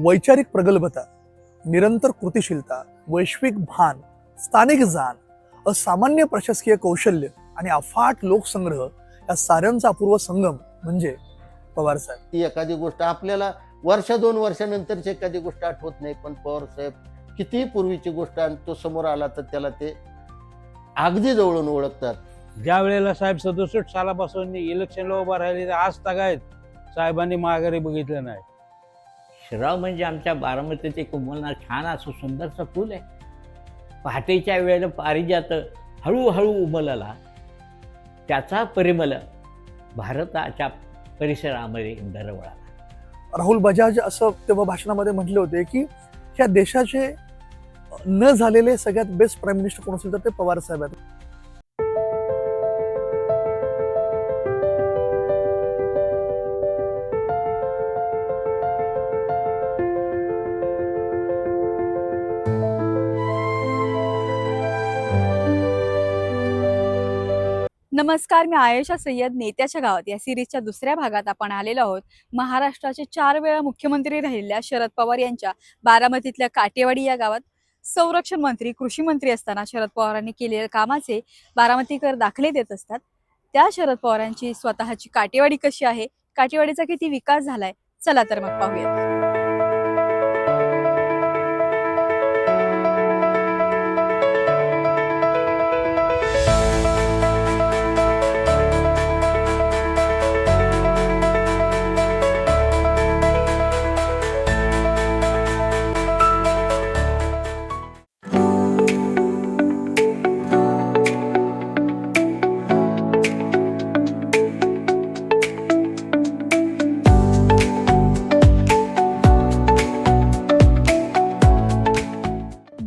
वैचारिक प्रगल्भता, निरंतर कृतिशीलता, वैश्विक भान, स्थानिक जाण, असामान्य प्रशासकीय कौशल्य आणि अफाट लोकसंग्रह या साऱ्यांचा अपूर्व संगम म्हणजे पवार साहेब. ती एखादी गोष्ट आपल्याला वर्ष 2 वर्षानंतरची एखादी गोष्ट आठवत नाही, पण पवार साहेब कितीही पूर्वीची गोष्ट आणि तो समोर आला तर त्याला ते अगदी जवळून ओळखतात. ज्या वेळेला साहेब 67 सालापासून इलेक्शनला उभा राहिले तर आज तगायत साहेबांनी माघारी बघितलं नाही. शिराव म्हणजे आमच्या बारामतीचे कोमलनाथ छान असं सुंदरचं फूल आहे. पहाटेच्या वेळेला पारिजात हळूहळू उमलला, त्याचा परिमल भारताच्या परिसरामध्ये दरवळाला. राहुल बजाज असं तेव्हा भाषणामध्ये म्हटले होते की ह्या देशाचे न झालेले सगळ्यात बेस्ट प्राईम मिनिस्टर कोण असेल तर ते पवार साहेब आहेत. नमस्कार, मी आयेशा सय्यद. नेत्याच्या गावात या सिरीजच्या दुसऱ्या भागात आपण आलेलो आहोत. महाराष्ट्राचे 4 वेळा मुख्यमंत्री राहिलेल्या शरद पवार यांच्या बारामतीतल्या काटेवाडी या गावात संरक्षण मंत्री, कृषी मंत्री असताना शरद पवारांनी केलेल्या कामाचे बारामतीकर दाखले देत असतात. त्या शरद पवारांची स्वतःची काटेवाडी कशी आहे, काटेवाडीचा किती विकास झालाय, चला तर मग पाहूयात.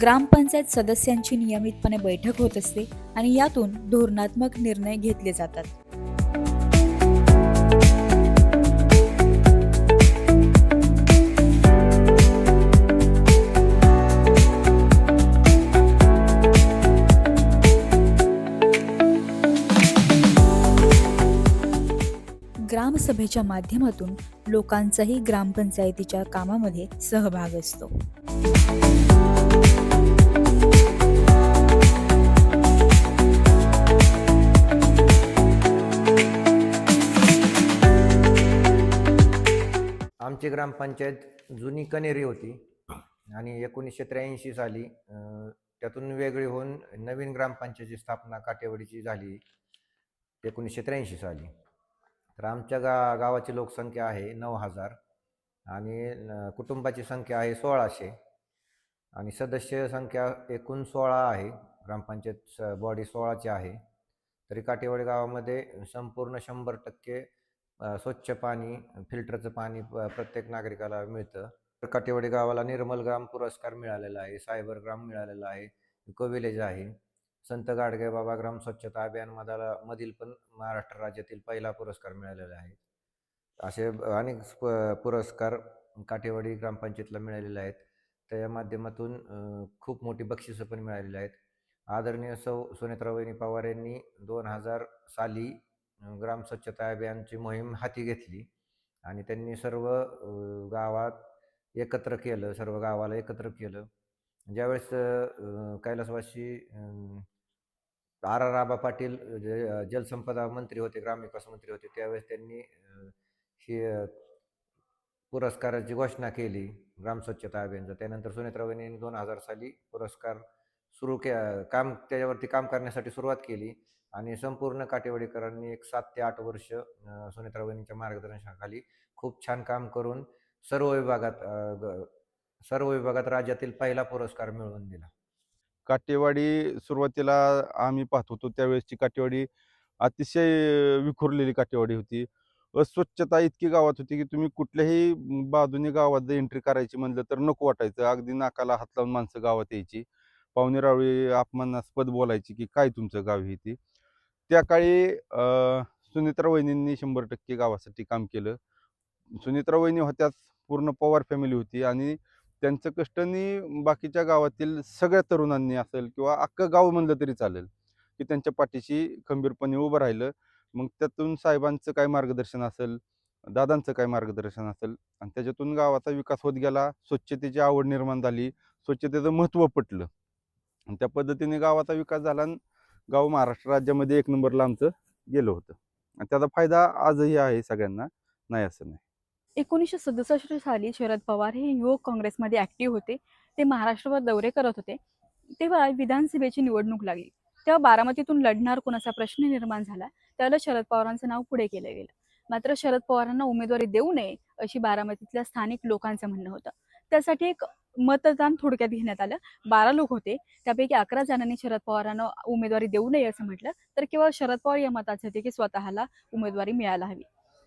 ग्रामपंचायत सदस्यांची नियमितपणे बैठक होत असते आणि यातून धोरणात्मक निर्णय घेतले जातात. ग्रामसभेच्या माध्यमातून लोकांचाही ग्रामपंचायतीच्या कामामध्ये सहभाग असतो. आमची ग्रामपंचायत जुनी कनेरी होती आणि 1983 साली त्यातून वेगळी होऊन नवीन ग्रामपंचायतीची स्थापना काटेवाडीची झाली 1983 साली. तर आमच्या गावाची लोकसंख्या आहे 9,000 आणि कुटुंबाची संख्या आहे 1,600 आणि सदस्य संख्या एकूण 16 आहे. ग्रामपंचायत बॉडी 16ची आहे. तरी काटेवाडी गावामध्ये संपूर्ण 100% स्वच्छ पाणी, फिल्टरचं पाणी प्रत्येक नागरिकाला मिळतं. तर काटेवाडी गावाला निर्मल ग्राम पुरस्कार मिळालेला आहे, सायबर ग्राम मिळालेला आहे, इको विलेज आहे. संत गाडगे बाबा ग्राम स्वच्छता अभियान मधील पण महाराष्ट्र राज्यातील पहिला पुरस्कार मिळालेला आहे. असे अनेक पुरस्कार काटेवाडी ग्रामपंचायतीला मिळालेले आहेत. त्या माध्यमातून खूप मोठी बक्षिसं पण मिळालेली आहेत. आदरणीय सुनेत्रावहिनी पवार यांनी 2000 साली ग्राम स्वच्छता अभियानची मोहीम हाती घेतली आणि त्यांनी सर्व सर्व गावाला एकत्र केलं. ज्यावेळेस कैलासवासी आर आबा पाटील जलसंपदा मंत्री होते, ग्रामविकास मंत्री होते, त्यावेळेस त्यांनी ही पुरस्काराची घोषणा केली ग्राम स्वच्छता अभियानचा. त्यानंतर सुनेत्रावहिनींनी 2000 साली पुरस्कार त्याच्यावरती काम करण्यासाठी सुरुवात केली आणि संपूर्ण काटेवाडीकरांनी एक 7 ते 8 वर्ष सुनेत्रावहिनींच्या मार्गदर्शनाखाली खूप छान काम करून सर्व विभागात राज्यातील पहिला पुरस्कार मिळवून दिला. काटेवाडी सुरुवातीला आम्ही पाहत होतो त्यावेळेसची काटेवाडी अतिशय विखुरलेली काटेवाडी होती. अस्वच्छता इतकी गावात होती की तुम्ही कुठल्याही बाजूने गावात जर एंट्री करायची म्हणलं तर नको वाटायचं. अगदी नाकाला हात लावून माणसं गावात यायची. पाहुणेरावळी अपमानास्पद बोलायची की काय तुमचं गाव हे ती. त्या काळी सुनेत्रा वहिनींनी 100% गावासाठी काम केलं. सुनेत्रा वहिनी होत्याच, पूर्ण पवार फॅमिली होती आणि त्यांचं कष्टांनी बाकीच्या गावातील सगळ्या तरुणांनी असेल किंवा अख्खं गाव म्हणलं तरी चालेल की त्यांच्या पाठीशी खंबीरपणे उभं राहिलं. मग त्यातून साहेबांचं काय मार्गदर्शन असेल, दादांचं काय मार्गदर्शन असेल आणि त्याच्यातून गावाचा विकास होत गेला. स्वच्छतेची आवड निर्माण झाली, स्वच्छतेचं महत्त्व पटलं आणि त्या पद्धतीने गावाचा विकास झाला आणि गाव महाराष्ट्र राज्यामध्ये 1 नंबरला आमचं गेलं होतं आणि त्याचा फायदा आजही आहे सगळ्यांना, नाही असं नाही. 1967 साली शरद पवार हे युवक काँग्रेसमध्ये ऍक्टिव्ह होते. ते महाराष्ट्रभर दौरे करत होते. तेव्हा विधानसभेची निवडणूक लागली. तेव्हा बारामतीतून लढणार कोणाचा प्रश्न निर्माण झाला. त्यावेळेला शरद पवारांचं नाव पुढे केलं गेलं. मात्र शरद पवारांना उमेदवारी देऊ नये अशी बारामतीतल्या स्थानिक लोकांचं म्हणणं होतं. त्यासाठी एक मतदान थोडक्यात घेण्यात आलं. 12 लोक होते. त्यापैकी 11 जणांनी शरद पवारांना उमेदवारी देऊ नये असं म्हटलं, तर केवळ शरद पवार या मताचे होते की स्वतःला उमेदवारी मिळायला हवी.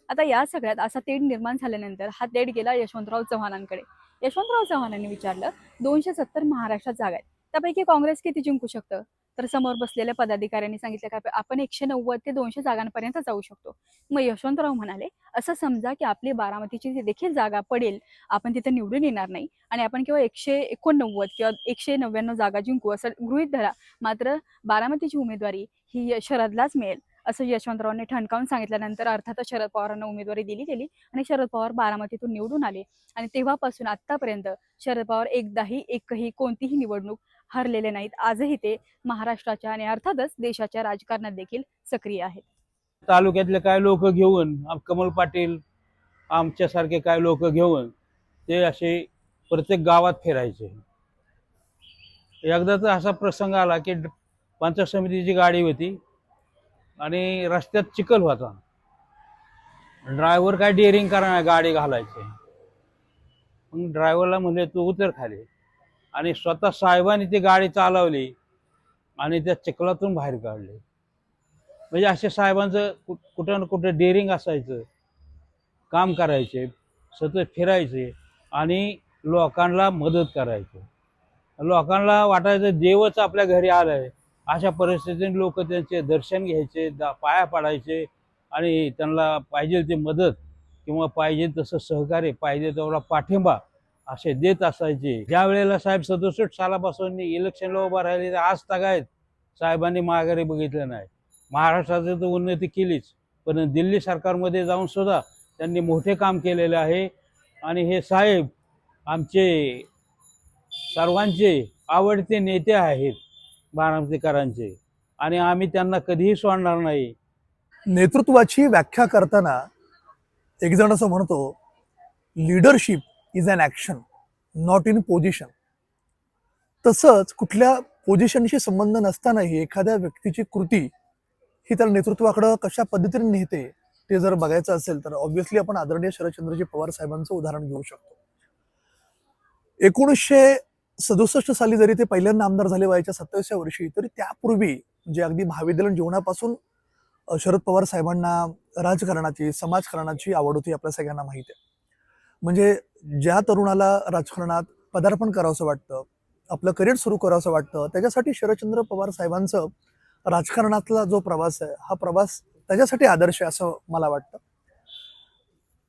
आता या सगळ्यात असा तेढ निर्माण झाल्यानंतर हा तेढ गेला यशवंतराव चव्हाणांकडे. यशवंतराव चव्हाणांनी विचारलं, 270 महाराष्ट्रात जागा आहेत, त्यापैकी काँग्रेस किती जिंकू शकतं? तर समोर बसलेल्या पदाधिकाऱ्यांनी सांगितलं की आपण 190 ते 200 जागांपर्यंत जाऊ शकतो. मग यशवंतराव म्हणाले, असं समजा की आपली बारामतीची जी देखील जागा पडेल, आपण तिथे निवडून येणार नाही आणि आपण केवळ 189 किंवा 199 जागा जिंकू असं गृहीत धरा. मात्र बारामतीची उमेदवारी ही शरदलाच मिळेल असं यशवंतरावांनी ठणकावून सांगितल्यानंतर अर्थातच शरद पवारांना उमेदवारी दिली गेली आणि शरद पवार बारामतीतून निवडून आले. आणि तेव्हापासून आत्तापर्यंत शरद पवार एकही कोणतीही निवडणूक हरलेले नाहीत. आजही ते महाराष्ट्राच्या आणि अर्थातच देशाच्या राजकारणात देखील सक्रिय आहेत. तालुक्यातले काय लोक घेऊन कमल पाटील आमच्यासारखे काय लोक घेऊन ते असे प्रत्येक गावात फिरायचे. एकदाच असा प्रसंग आला की पंचायत समितीची गाडी होती आणि रस्त्यात चिखल होता. ड्रायव्हर काय डेअरिंग करणार गाडी घालायचे. मग ड्रायव्हरला म्हणले तू उतर खाली आणि स्वतः साहेबांनी ती गाडी चालवली आणि त्या चिखलातून बाहेर काढले. म्हणजे असे साहेबांचं कुठं ना कुठं डेअरिंग असायचं. काम करायचे, सतत फिरायचे आणि लोकांना मदत करायचे. लोकांना वाटायचं देवच आपल्या घरी आलंय. अशा परिस्थितीत लोक त्यांचे दर्शन घ्यायचे, पाया पडायचे आणि त्यांना पाहिजे ती मदत किंवा पाहिजे तसं सहकार्य, पाहिजे तेवढा पाठिंबा असे देत असायचे. ज्या वेळेला साहेब 67 सालापासून इलेक्शनला उभा राहिले आज तागायत साहेबांनी माघारी बघितलं नाही. महाराष्ट्राची तर उन्नती केलीच, पण दिल्ली सरकारमध्ये जाऊन सुद्धा त्यांनी मोठे काम केलेले आहे. आणि हे साहेब आमचे सर्वांचे आवडते नेते आहेत बारामतीकरांचे आणि आम्ही त्यांना कधीही सोडणार नाही. नेतृत्वाची व्याख्या करताना एक जण असं म्हणतो, leadership is an action not in position. तसंच कुठल्या पोझिशनशी संबंध नसतानाही एखाद्या व्यक्तीची कृती ही त्याला नेतृत्वाकडं कशा पद्धतीने नेते ते जर बघायचं असेल तर ऑब्व्हियसली आपण आदरणीय शरदचंद्रजी पवार साहेबांचं उदाहरण घेऊ शकतो. 1967 साली जरी ते पहिल्यांदा आमदार झाले वयाच्या 27व्या वर्षी, तरी त्यापूर्वी जे अगदी महाविद्यालयीन जीवनापासून शरद पवार साहेबांना राजकारणाची, समाजकारणाची आवड होती आपल्या सगळ्यांना माहिती आहे. म्हणजे ज्या तरुणाला राजकारणात पदार्पण करावंसं वाटतं, आपलं करिअर सुरू करावंसं वाटतं, त्याच्यासाठी शरदचंद्र पवार साहेबांचं राजकारणातला जो प्रवास आहे हा प्रवास त्याच्यासाठी आदर्श आहे असं मला वाटतं.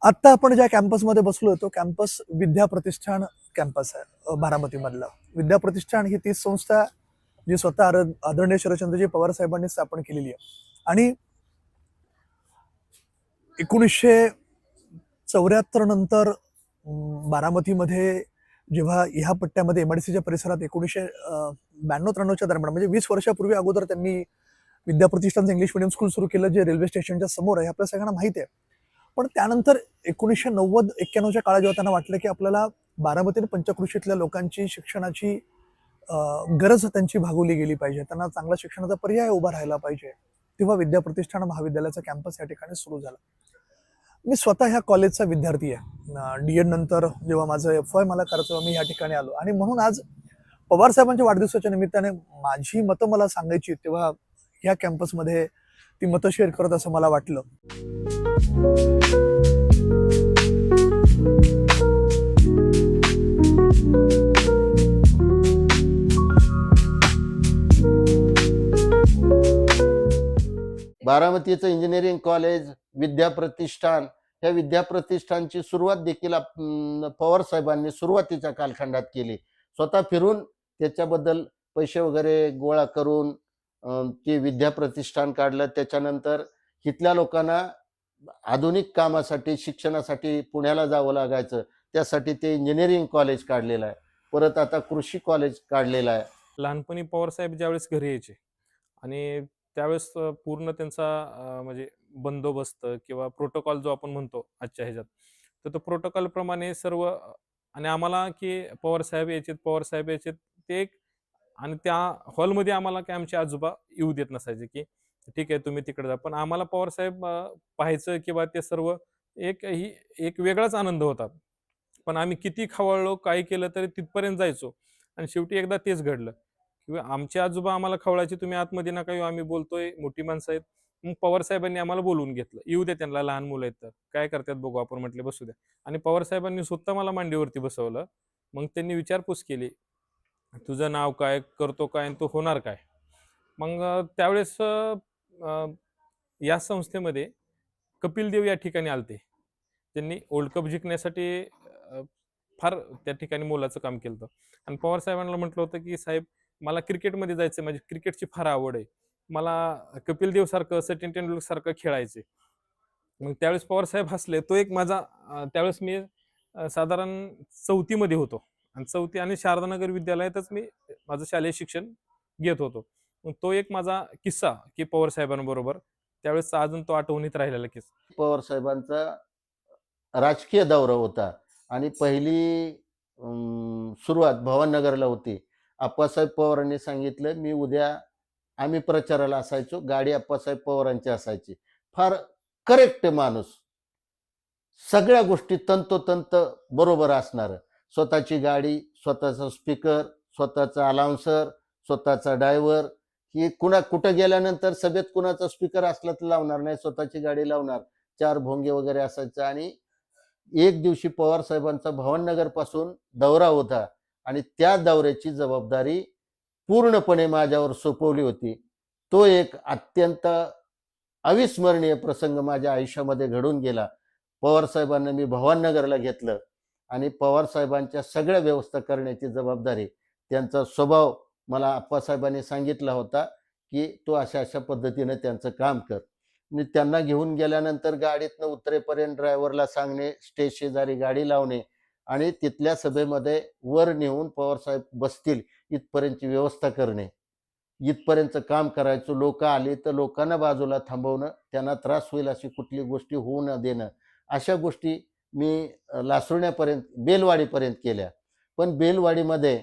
आत्ता आपण ज्या कॅम्पसमध्ये बसलो तो कॅम्पस विद्या प्रतिष्ठान कॅम्पस आहे बारामतीमधला. विद्या प्रतिष्ठान ही तीच संस्था जी स्वतः आदरणीय शरदचंद्रजी पवार साहेबांनी स्थापन केलेली आहे. आणि 1974 नंतर बारामतीमध्ये जेव्हा ह्या पट्ट्यामध्ये MIDCच्या परिसरात 1992-93च्या दरम्यान म्हणजे 20 वर्षापूर्वी अगोदर त्यांनी विद्या प्रतिष्ठानचं इंग्लिश मिडियम स्कूल सुरू केलं, जे रेल्वे स्टेशनच्या समोर आहे, आपल्या सगळ्यांना माहिती आहे. पण त्यानंतर 1990-91च्या काळात जेव्हा त्यांना वाटलं की आपल्याला बारामती आणि पंचक्रोशीतल्या लोकांची शिक्षणाची गरज त्यांची भागवली गेली पाहिजे, त्यांना चांगला शिक्षणाचा पर्याय उभा राहायला पाहिजे, तेव्हा विद्या प्रतिष्ठान महाविद्यालयाचा कॅम्पस या ठिकाणी सुरू झाला. मी स्वतः ह्या कॉलेजचा विद्यार्थी आहे. DED नंतर जेव्हा माझं FY मला करायचं मी या ठिकाणी आलो आणि म्हणून आज पवार साहेबांच्या वाढदिवसाच्या निमित्ताने माझी मतं मला सांगायची, तेव्हा ह्या कॅम्पसमध्ये ती मतं शेअर करत असं मला वाटलं. बारामतीचं इंजिनिअरिंग कॉलेज, विद्या प्रतिष्ठान, ह्या विद्या प्रतिष्ठानची सुरुवात देखील पवार साहेबांनी सुरुवातीच्या कालखंडात केली. स्वतः फिरून त्याच्याबद्दल पैसे वगैरे गोळा करून ते विद्या प्रतिष्ठान काढलं. त्याच्यानंतर इथल्या लोकांना आधुनिक कामासाठी शिक्षणासाठी पुण्याला जावं लागायचं. त्यासाठी ते इंजिनिअरिंग कॉलेज काढलेलं आहे. परत आता कृषी कॉलेज काढलेलं आहे. लहानपणी पवारसाहेब ज्यावेळेस घरी यायचे आणि त्यावेळेस पूर्ण त्यांचा म्हणजे बंदोबस्त किंवा प्रोटोकॉल जो आपण म्हणतो आजच्या ह्याच्यात, तर तो प्रोटोकॉल प्रमाणे सर्व आणि आम्हाला की पवारसाहेब यायचे ते एक आणि त्या हॉलमध्ये आम्हाला काय आमचे आजोबा येऊ देत नसायचे, की ठीक आहे तुम्ही तिकडे जा. पण आम्हाला पवारसाहेब पाहायचं किंवा ते सर्व एक वेगळाच आनंद होता. पण आम्ही किती खवळलो, काय केलं तरी तिथपर्यंत जायचो आणि शेवटी एकदा तेच घडलं. किंवा आमचे आजोबा आम्हाला खवळायचे, "तुम्ही आतमध्ये नका येऊ, आम्ही बोलतोय, मोठी माणसं आहेत." मग पवारसाहेबांनी आम्हाला बोलवून घेतलं. "येऊ द्या त्यांना, लहान मुलं आहेत तर. काय करतात बघू आपण." म्हटले, "बसू द्या." आणि पवारसाहेबांनी स्वतः मला मांडीवरती बसवलं. मग त्यांनी विचारपूस केली, "तुझं नाव काय? करतो काय? आणि तू होणार काय?" मग त्यावेळेस अ, या संस्थेमध्ये कपिल देव या ठिकाणी आलते. त्यांनी वर्ल्ड कप जिंकण्यासाठी फार त्या ठिकाणी मोलाचं काम केलं होतं. आणि पवार साहेबांना म्हटलं होतं, की "साहेब मला क्रिकेटमध्ये जायचं माझी क्रिकेटची फार आवड आहे. मला कपिल देव सारखं, सचिन तेंडुलकर सारखं खेळायचंय." मग त्यावेळेस पवार साहेब हसले. तो एक माझा त्यावेळेस मी साधारण 4थी मध्ये होतो आणि 4थी आणि शारदानगर विद्यालयातच मी माझं शालेय शिक्षण घेत होतो. मग तो एक माझा किस्सा, की पवार साहेबांबरोबर त्यावेळेसचा अजून तो आठवणीत राहिलेला किस्सा. पवार साहेबांचा राजकीय दौरा होता आणि पहिली सुरुवात भवाननगरला होती. आप्पासाहेब पवारांनी सांगितलं, "मी उद्या" आम्ही प्रचाराला असायचो. गाडी आप्पासाहेब पवारांची असायची. फार करेक्ट माणूस. सगळ्या गोष्टी तंतोतंत बरोबर असणारं. स्वतःची गाडी, स्वतःचा स्पीकर, स्वतःचा अलाउन्सर, स्वतःचा ड्रायव्हर, ही कुठं गेल्यानंतर सभेत कुणाचा स्पीकर असला तर लावणार नाही, स्वतःची गाडी लावणार. 4 भोंगे वगैरे असायचं आणि एक दिवशी पवार साहेबांचा भवाननगर पासून दौरा होता आणि त्या दौऱ्याची जबाबदारी पूर्णपणे माझ्यावर सोपवली होती. तो एक अत्यंत अविस्मरणीय प्रसंग माझ्या आयुष्यामध्ये घडून गेला. पवार साहेबांना मी भवाननगरला घेतलं आणि पवार साहेबांच्या सगळ्या व्यवस्था करण्याची जबाबदारी, त्यांचा स्वभाव मला आप्पासाहेबांनी सांगितला होता, की "तू अशा-अशा पद्धतीने त्यांचं काम कर." मी त्यांना घेऊन गेल्यानंतर गाडीतनं उतरेपर्यंत ड्रायव्हरला सांगणे, स्टेज शेजारी गाडी लावणे आणि तिथल्या सभेमध्ये वर नेऊन पवारसाहेब बसतील इथपर्यंतची व्यवस्था करणे. इथपर्यंतचं काम करायचं. लोकं आली तर लोकांना बाजूला थांबवणं, त्यांना त्रास होईल अशी कुठली गोष्टी होऊ न देणं. अशा गोष्टी मी लासुर्ण्यापर्यंत, बेलवाडीपर्यंत केल्या. पण बेलवाडीमध्ये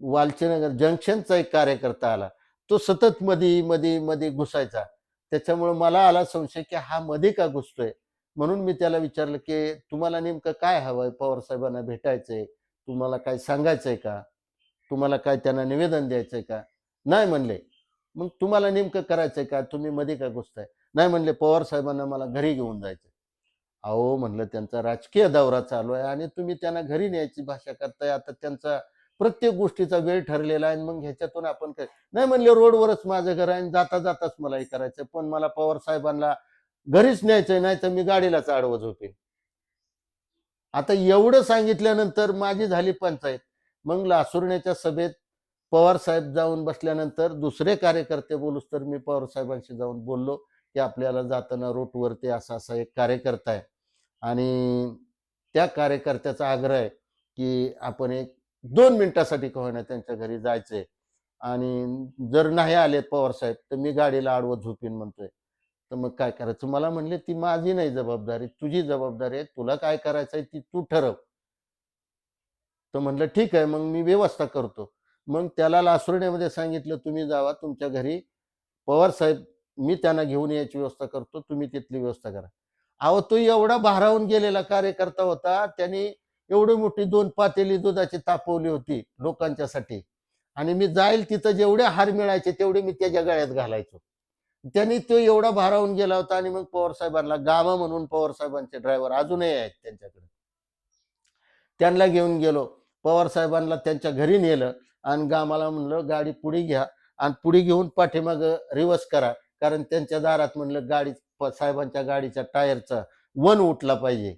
वालचेनगर जंक्शनचा एक कार्यकर्ता आला. तो सतत मध्ये घुसायचा. त्याच्यामुळे मला आला संशय, की हा मध्ये का घुसतोय? म्हणून मी त्याला विचारलं, की "तुम्हाला नेमकं काय हवंय? पवारसाहेबांना भेटायचंय? तुम्हाला काय सांगायचंय का? तुम्हाला काय त्यांना निवेदन द्यायचंय का?" "नाही" म्हणले. "मग तुम्हाला नेमकं करायचंय का? तुम्ही मध्ये का घुसताय?" "नाही" म्हणले, "पवारसाहेबांना मला घरी घेऊन जायचंय." अहो म्हणलं, त्यांचा राजकीय दौरा चालू आहे आणि तुम्ही त्यांना घरी न्यायची भाषा करताय. आता त्यांचा प्रत्येक गोष्टीचा वेळ ठरलेला आहे आणि मग ह्याच्यातून आपण काय. "नाही" म्हणले, "रोडवरच माझं घर आहे आणि जाता जाताच मला हे करायचंय. पण मला पवार साहेबांना घरीच न्यायचंय, नाही तर मी गाडीलाच आडवं झोपेन." आता एवढं सांगितल्यानंतर माझी झाली पंचायत. मग लासुर्ण्याच्या सभेत पवार साहेब जाऊन बसल्यानंतर दुसरे कार्यकर्ते बोलूस तर मी पवार साहेबांशी जाऊन बोललो, की "आपल्याला जाताना रूटवरती असा-असा एक कार्यकर्ता आहे आणि त्या कार्यकर्त्याचा आग्रह आहे, की आपण एक 2 मिनिटासाठी का होईना त्यांच्या घरी जायचंय आणि जर नाही आले पवार साहेब, तर मी गाडीला आडवं झोपीन म्हणतोय. तर मग काय करायचं?" मला म्हणले, "ती माझी नाही जबाबदारी, तुझी जबाबदारी आहे. तुला काय करायचंय ती तू ठरव." तर म्हणलं, "ठीक आहे, मग मी व्यवस्था करतो." मग त्याला लासुर्ण्यामध्ये सांगितलं, "तुम्ही जावा तुमच्या घरी. पवार साहेब, मी त्यांना घेऊन यायची व्यवस्था करतो. तुम्ही तिथली व्यवस्था करा." अहो, तो एवढा भारावून गेलेला कार्यकर्ता होता. त्याने एवढी मोठी 2 पातेली दुधाची तापवली होती लोकांच्यासाठी आणि मी जाईल तिथं जेवढे हार मिळायचे तेवढे मी त्याच्या गळ्यात घालायचो. त्यांनी तो एवढा भारावून गेला होता आणि मग पवारसाहेबांना गामा म्हणून पवारसाहेबांचे ड्रायव्हर अजूनही आहेत त्यांच्याकडे. त्यांना घेऊन गेलो. पवारसाहेबांना त्यांच्या घरी नेलं आणि गामाला म्हणलं, "गाडी पुढे घ्या आणि पुढे घेऊन पाठीमागं रिव्हर्स करा." कारण त्यांच्या दारात म्हणलं साहेबांच्या गाडीच्या टायरचा वन उठला पाहिजे.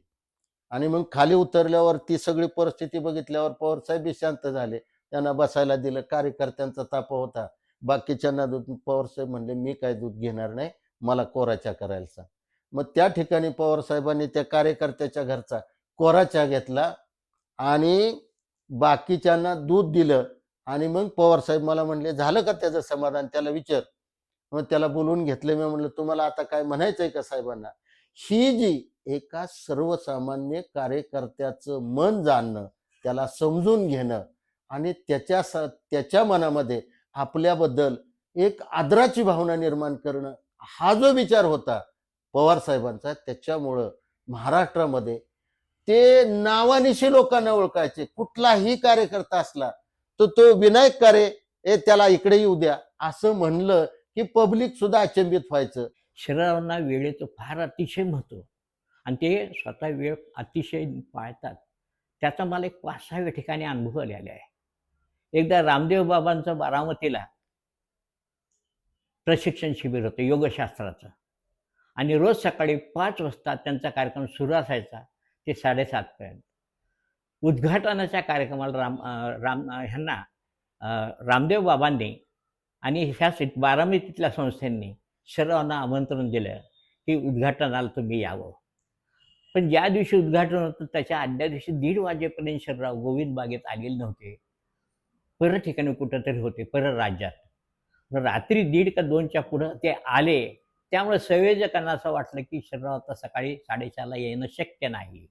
आणि मग खाली उतरल्यावर ती सगळी परिस्थिती बघितल्यावर पवारसाहेब बी शांत झाले. त्यांना बसायला दिलं. कार्यकर्त्यांचा तापा होता. बाकीच्यांना दूध पवारसाहेब म्हणले, "मी काय दूध घेणार नाही. मला कोरा चहा करायला सांग." मग त्या ठिकाणी पवार साहेबांनी त्या कार्यकर्त्याच्या घरचा कोरा चहा घेतला आणि बाकीच्यांना दूध दिलं. आणि मग पवार साहेब मला म्हणले, झालं का त्याचं समाधान, त्याला विचार. मग त्याला बोलवून घेतलं. मी म्हणलं, तुम्हाला आता काय म्हणायचंय का साहेबांना? ही जी एका सर्वसामान्य कार्यकर्त्याचं मन जाणणं, त्याला समजून घेणं आणि त्याच्या मनामध्ये आपल्याबद्दल एक आदराची भावना निर्माण करणं, हा जो विचार होता पवार साहेबांचा, त्याच्यामुळं महाराष्ट्रामध्ये ते नावानिशी लोकांना ओळखायचे. कुठलाही कार्यकर्ता असला तर तो विनायक कारे त्याला इकडे येऊ द्या असं म्हणलं की पब्लिक सुद्धा अचंबित व्हायचं. शरीरांना वेळेचं फार अतिशय महत्त्व आणि ते स्वतः वेळ अतिशय पाळतात. त्याचा मला एक 5-6 ठिकाणी अनुभव आलेला आहे. एकदा रामदेव बाबांचं बारामतीला प्रशिक्षण शिबिर होतं योगशास्त्राचं आणि रोज सकाळी 5 वाजता त्यांचा कार्यक्रम सुरू असायचा ते 7:30 पर्यंत. उद्घाटनाच्या कार्यक्रमाला रामदेव बाबांनी आणि ह्या बारामतीतल्या संस्थांनी सर्वांना आमंत्रण दिलं की उद्घाटनाला तुम्ही यावं. पण ज्या दिवशी उद्घाटन होतं त्याच्या आदल्या दिवशी 1:30 वाजेपर्यंत शरदराव गोविंद बागेत आलेले नव्हते. परत ठिकाणी कुठंतरी होते, परत राज्यात. रात्री 1:30 का 2च्या पुढं ते आले. त्यामुळे संयोजकांना असं वाटलं की शरदराव आता सकाळी 4:30ला येणं शक्य नाही.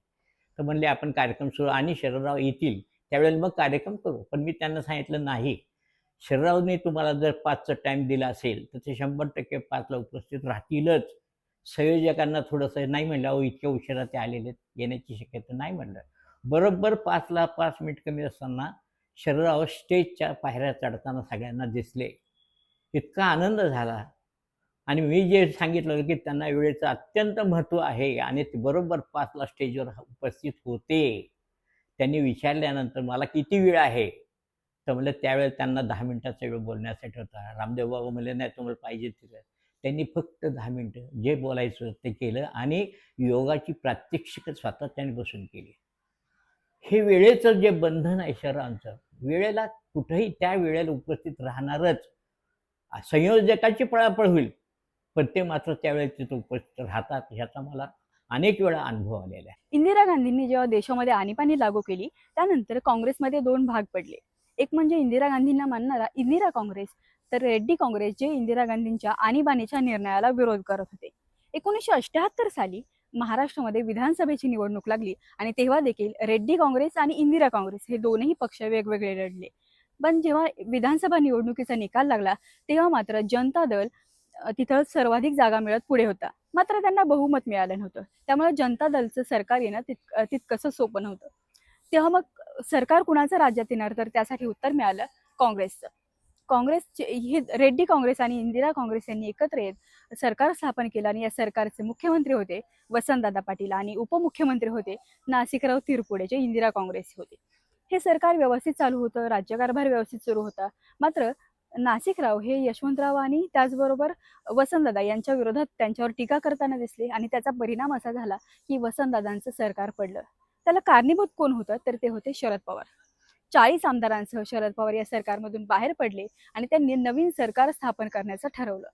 तर म्हणले आपण कार्यक्रम सुरू आणि शरदराव येतील त्यावेळेला मग कार्यक्रम करू. पण मी त्यांना सांगितलं नाही, शरदरावने तुम्हाला जर 5चा टाईम दिला असेल तर ते 100% 5ला उपस्थित राहतीलच. संयोजकांना थोडंसं नाही म्हणलं, अहो इतक्या उशिरा ते आलेले येण्याची शक्यता नाही म्हणलं. बरोबर 5ला 5 मिनिट कमी असताना शरदराव स्टेजच्या पायऱ्या चढताना सगळ्यांना दिसले. इतका आनंद झाला आणि मी जे सांगितलं की त्यांना वेळेचं अत्यंत महत्त्व आहे आणि ते बरोबर 5ला स्टेजवर उपस्थित होते. त्यांनी विचारल्यानंतर मला किती वेळ आहे, तर म्हणलं त्यावेळेला त्यांना 10 मिनिटाचा वेळ बोलण्यासाठी होता. रामदेव बाबा म्हणले नाही तुम्हाला पाहिजे तिथं. त्यांनी फक्त 10 मिनिटं जे बोलायचं ते केलं आणि योगाची प्रात्यक्षिकं स्वतः त्यांनी बसून केली. हे वेळेचं जे बंधन आहे शरीरांचं, वेळेला कुठेही त्या वेळेला उपस्थित राहणारच. संयोजकाची पळापळ होईल पण ते मात्र त्यावेळेस तिथं उपस्थित राहतात. ह्याचा मला अनेक वेळा अनुभव आलेला आहे. इंदिरा गांधींनी जेव्हा देशामध्ये आणीबाणी लागू केली त्यानंतर काँग्रेसमध्ये 2 भाग पडले. एक म्हणजे इंदिरा गांधींना मानणारा इंदिरा काँग्रेस, तर रेड्डी काँग्रेस जे इंदिरा गांधींच्या आणीबाणीच्या निर्णयाला विरोध करत होते. 1978 साली महाराष्ट्रामध्ये विधानसभेची निवडणूक लागली आणि तेव्हा देखील रेड्डी काँग्रेस आणि इंदिरा काँग्रेस हे दोनही पक्ष वेगवेगळे लढले. पण जेव्हा विधानसभा निवडणुकीचा निकाल लागला तेव्हा मात्र जनता दल तिथं सर्वाधिक जागा मिळत पुढे होता. मात्र त्यांना बहुमत मिळालं नव्हतं. त्यामुळे जनता दलचं सरकार येणं तितकंसं सोपं नव्हतं. तेव्हा मग सरकार कुणाचं राज्यात येणार, तर त्यासाठी उत्तर मिळालं काँग्रेसचं. हे रेड्डी काँग्रेस आणि इंदिरा काँग्रेस यांनी एकत्र येत सरकार स्थापन केलं आणि या सरकारचे मुख्यमंत्री होते वसंतदादा पाटील आणि उपमुख्यमंत्री होते नासिकराव तिरपुडे जे इंदिरा काँग्रेस होते. हे सरकार व्यवस्थित चालू होतं, राज्यकारभार व्यवस्थित सुरू होता. मात्र नासिकराव हे यशवंतराव आणि त्याचबरोबर वसंतदादा यांच्या विरोधात त्यांच्यावर टीका करताना दिसले आणि त्याचा परिणाम असा झाला की वसंतदादांचं सरकार पडलं. त्याला कारणीभूत कोण होतं, तर ते होते शरद पवार. 40 आमदारांसह शरद पवार या सरकारमधून बाहेर पडले आणि त्यांनी नवीन सरकार स्थापन करण्याचं ठरवलं.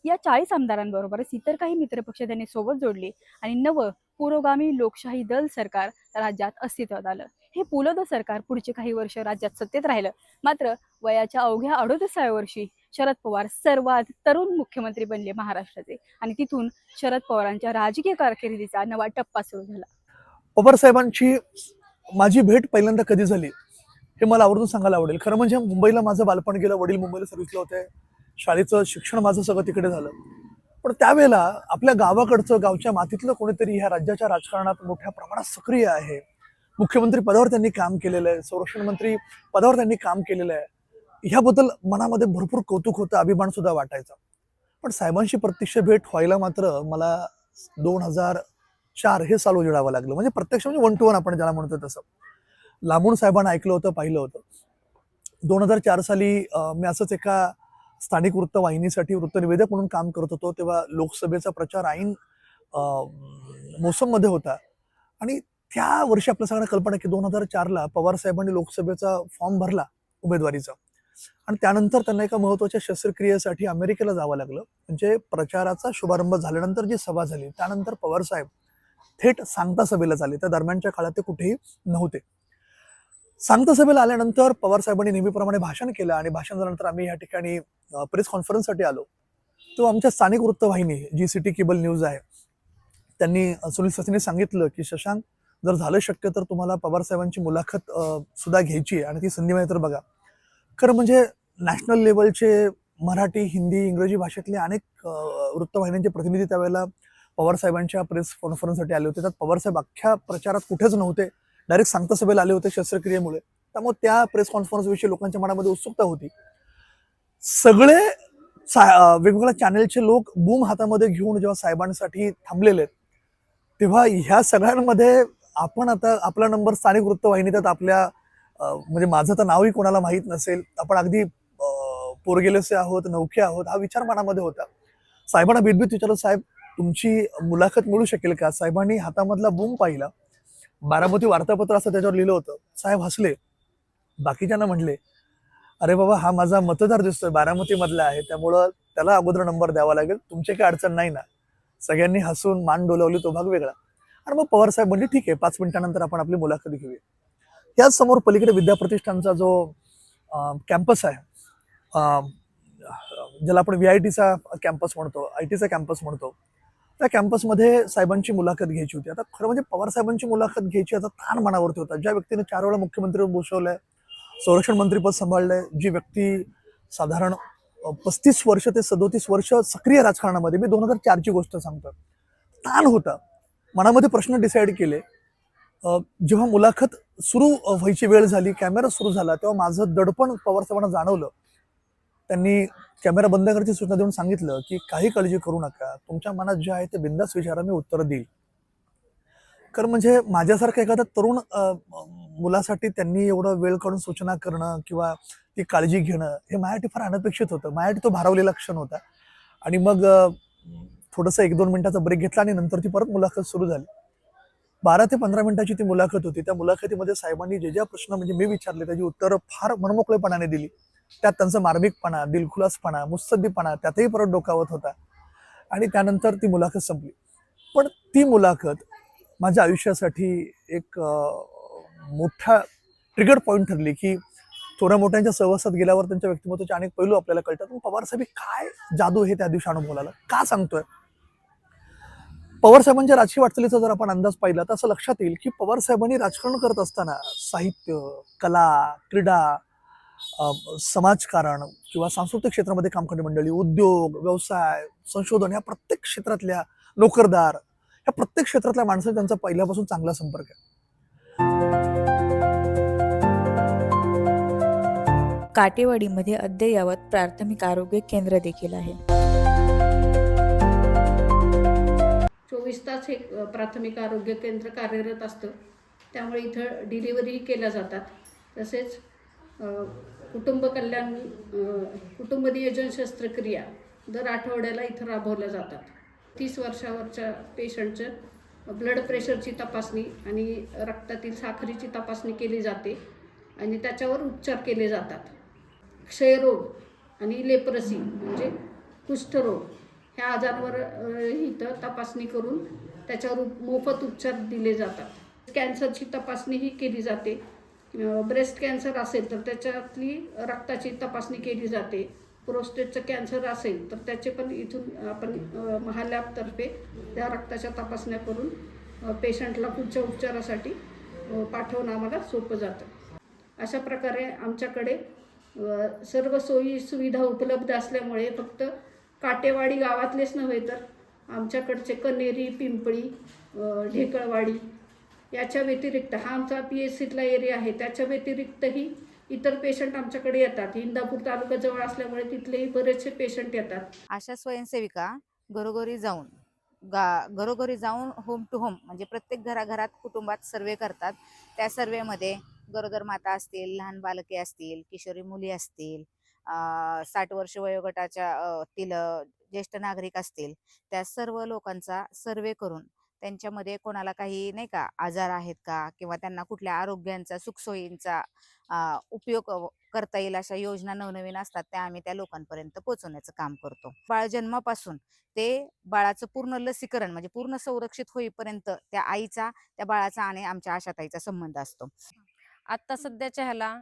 या 40 आमदारांबरोबरच इतर काही मित्रपक्ष त्यांनी सोबत जोडले आणि नवं पुरोगामी लोकशाही दल सरकार राज्यात अस्तित्वात आलं. हे पुलोद सरकार पुढचे काही वर्ष राज्यात सत्तेत राहिलं. मात्र वयाच्या अवघ्या 38व्या वर्षी शरद पवार सर्वात तरुण मुख्यमंत्री बनले महाराष्ट्राचे आणि तिथून शरद पवारांच्या राजकीय कारकिर्दीचा नवा टप्पा सुरू झाला. पवार साहेबांची माझी भेट पहिल्यांदा कधी झाली हे मला आवर्जून सांगायला आवडेल. खरं म्हणजे मुंबईला माझं बालपण गेलं, वडील मुंबईला सर्व्हिसला होते, शाळेचं शिक्षण माझं सगळं तिकडे झालं. पण त्यावेळेला आपल्या गावाकडचं, गावच्या मातीतलं कोणीतरी ह्या राज्याच्या राजकारणात मोठ्या प्रमाणात सक्रिय आहे. मुख्यमंत्री पदावर त्यांनी काम केलेलं आहे, संरक्षण मंत्री पदावर त्यांनी काम केलेलं आहे. ह्याबद्दल मनामध्ये भरपूर कौतुक होतं, अभिमान सुद्धा वाटायचा. पण साहेबांशी प्रत्यक्ष भेट व्हायला मात्र मला 2004 हे साल उजेडावं लागलं. म्हणजे प्रत्यक्ष म्हणजे 1 to 1 आपण ज्याला म्हणतो तसं. लांबून साहेबांना ऐकलं होतं, पाहिलं होतं. 2004 साली मी असंच एका स्थानिक वृत्तवाहिनीसाठी वृत्तनिवेदक म्हणून काम करत होतो. तेव्हा लोकसभेचा प्रचार ऐन मोसममध्ये होता आणि त्या वर्षी आपल्या सगळ्यांना कल्पना की 2004ला पवार साहेबांनी लोकसभेचा फॉर्म भरला उमेदवारीचा आणि त्यानंतर त्यांना एका महत्त्वाच्या शस्त्रक्रियेसाठी अमेरिकेला जावं लागलं. म्हणजे प्रचाराचा शुभारंभ झाल्यानंतर जी सभा झाली त्यानंतर पवारसाहेब थेट सांगता सभेला झाले. त्या दरम्यानच्या काळात ते कुठेही नव्हते. सांगता सभेला आल्यानंतर पवारसाहेबांनी नेहमीप्रमाणे भाषण केलं आणि भाषण झाल्यानंतर आम्ही या ठिकाणी प्रेस कॉन्फरन्ससाठी आलो. तो आमच्या स्थानिक वृत्तवाहिनी जी सिटी केबल न्यूज आहे त्यांनी सुनील ससीने सांगितलं की शशांक जर झालं शक्य तर तुम्हाला पवारसाहेबांची मुलाखत सुद्धा घ्यायची आहे आणि ती संधी मिळाली तर बघा. खरं म्हणजे नॅशनल लेवलचे मराठी, हिंदी, इंग्रजी भाषेतले अनेक वृत्तवाहिन्यांचे प्रतिनिधी त्यावेळेला पवारसाहेबांच्या प्रेस कॉन्फरन्ससाठी आले होते. त्यात पवारसाहेब अख्ख्या प्रचारात कुठेच नव्हते, डायरेक्ट सांगता सभेला आले होते शस्त्रक्रियेमुळे. त्यामुळे त्या प्रेस कॉन्फरन्सविषयी लोकांच्या मनामध्ये उत्सुकता होती. सगळे वेगवेगळ्या चॅनेलचे लोक बूम हातामध्ये घेऊन जेव्हा साहेबांसाठी थांबलेले आहेत तेव्हा ह्या सगळ्यांमध्ये आपण आता आपला नंबर स्थानिक वृत्तवाहिनीत आपल्या म्हणजे माझं तर नावही कोणाला माहीत नसेल, आपण अगदी पोरगेलेसे आहोत, नौखे आहोत, हा विचार मनामध्ये होता. साहेबांना बिदबीत विचारलं, साहेब तुमची मुलाखत मिळू शकेल का? साहेबांनी हातामधला बूम पाहिला, बारामती वार्तापत्र असं त्याच्यावर लिहिलं होतं. साहेब हसले, बाकीच्यांना म्हणले, अरे बाबा हा माझा मतदार दिसतोय, बारामती मधला आहे, त्यामुळं त्याला अगोदर नंबर द्यावा लागेल, तुमची काही अडचण नाही ना. सगळ्यांनी हसून मान डोलावली, तो भाग वेगळा. आणि मग पवार साहेब म्हणले ठीक आहे, 5 मिनिटानंतर आपण आपली मुलाखत घेऊया. याच समोर पलीकडे विद्याप्रतिष्ठानचा जो कॅम्पस आहे, ज्याला आपण VITचा कॅम्पस म्हणतो, IT चा कॅम्पस म्हणतो, त्या कॅम्पसमध्ये साहेबांची मुलाखत घ्यायची होती. आता खरं म्हणजे पवार साहेबांची मुलाखत घ्यायची याचा ताण मनावरती होता. ज्या व्यक्तीने 4 वेळा मुख्यमंत्री भूषवलंय, संरक्षण मंत्रीपद सांभाळलंय, जी व्यक्ती साधारण 35 वर्ष ते 37 वर्ष सक्रिय राजकारणामध्ये, मी 2004ची गोष्ट सांगतो, ताण होता मनामध्ये. प्रश्न डिसाईड केले. जेव्हा मुलाखत सुरू व्हायची वेळ झाली, कॅमेरा सुरू झाला, तेव्हा माझं दडपण पवारसाहेबांना जाणवलं. त्यांनी कॅमेरा बंद करायची सूचना देऊन सांगितलं की काही काळजी करू नका, तुमच्या मनात जे आहे ते बिंदास विचारा, मी उत्तर देईल. कारण म्हणजे माझ्यासारखा एखादा तरुण मुलासाठी त्यांनी एवढं वेळ काढून सूचना करणं किंवा ती काळजी घेणं हे माझ्यासाठी फार अनपेक्षित होतं. माझ्यासाठी तो भारावलेला क्षण होता. आणि मग थोडंसं 1-2 मिनिटाचा ब्रेक घेतला आणि नंतर ती परत मुलाखत सुरू झाली. 12 ते 15 मिनिटाची ती मुलाखत होती. त्या मुलाखतीमध्ये साहेबांनी जे ज्या प्रश्न म्हणजे मी विचारले त्याची उत्तरं फार मनमोकळेपणाने दिली. त्यात त्यांचा मार्मिकपणा, दिलखुलासपणा, मुत्सद्दीपणा त्यातही परत डोकावत होता. आणि त्यानंतर ती मुलाखत संपली. पण ती मुलाखत माझ्या आयुष्यासाठी एक मोठा ट्रिगर पॉईंट ठरली की थोड्या मोठ्यांच्या सहवासात गेल्यावर त्यांच्या व्यक्तिमत्वाचे अनेक पैलू आपल्याला कळतात. पण पवारसाहेब काय जादू हे त्या दिवशी अनुभवला, का सांगतोय? पवारसाहेबांच्या राजकीय वाटचालीचा जर आपण अंदाज पाहिला तर असं लक्षात येईल की पवारसाहेबांनी राजकारण करत असताना साहित्य, कला, क्रीडा, समाजकारण किंवा सांस्कृतिक क्षेत्रामध्ये काम करणारी मंडळी, उद्योग, व्यवसाय, संशोधन या प्रत्येक क्षेत्रातल्या नोकरदार, या प्रत्येक क्षेत्रातल्या माणसांचा त्यांचा पहिल्यापासून चांगला संपर्क आहे. काटेवाडीमध्ये अद्ययावत प्राथमिक आरोग्य केंद्र देखील आहे. 24 तास हे प्राथमिक आरोग्य केंद्र कार्यरत असतं. त्यामुळे इथं डिलिव्हरी केल्या जातात. तसेच कुटुंब कल्याण, कुटुंब नियोजन शस्त्रक्रिया दर आठवड्याला इथं राबवल्या जातात. 30 वर्षावरच्या पेशंटचं ब्लड प्रेशरची तपासणी आणि रक्तातील साखरेची तपासणी केली जाते आणि त्याच्यावर उपचार केले जातात. क्षयरोग आणि लेप्रसी म्हणजे कुष्ठरोग ह्या आजारावर इथं तपासणी करून त्याच्यावर मोफत उपचार दिले जातात. कॅन्सरची तपासणीही केली जाते. ब्रेस्ट कॅन्सर असेल तर त्याच्यातली रक्ताची तपासणी केली जाते. प्रोस्टेटचं कॅन्सर असेल तर त्याचे पण इथून आपण महालॅबतर्फे त्या रक्ताच्या तपासण्या करून पेशंटला पुढच्या उपचारासाठी पाठवणं आम्हाला सोपं जातं. अशा प्रकारे आमच्याकडे सर्व सोयी सुविधा उपलब्ध असल्यामुळे फक्त काटेवाडी गावातलेच नव्हे तर आमच्याकडचे कनेरी, पिंपळी, ढेकळवाडी याच्या व्यतिरिक्त, हा आमचा PSCतला एरिया आहे, त्याच्या व्यतिरिक्तही इतर पेशंट आमच्याकडे येतात. इंदापूर तालुका जवळ असल्यामुळे तिथलेही बरेचसे पेशंट येतात. अशा स्वयंसेविका घरोघरी जाऊन होम टू होम म्हणजे प्रत्येक घराघरात कुटुंबात सर्वे करतात. त्या सर्वेमध्ये गरोदर माता असतील, लहान बालके असतील, किशोरी मुली असतील, 60 वर्ष वयोगटाच्या ज्येष्ठ नागरिक असतील, त्या सर्व लोकांचा सर्वे करून त्यांच्यामध्ये कोणाला काही नाही का आजार आहेत का, किंवा त्यांना कुठल्या आरोग्यांचा सुखसोयींचा उपयोग करता येईल अशा योजना नवनवीन असतात, त्या आम्ही त्या लोकांपर्यंत पोहोचवण्याचं काम करतो. बाळ जन्मापासून ते बाळाचं पूर्ण लसीकरण म्हणजे पूर्ण संरक्षित होईपर्यंत त्या आईचा, त्या बाळाचा आणि आमच्या आशाताईचा संबंध असतो. आत्ता सध्याच्या ह्याला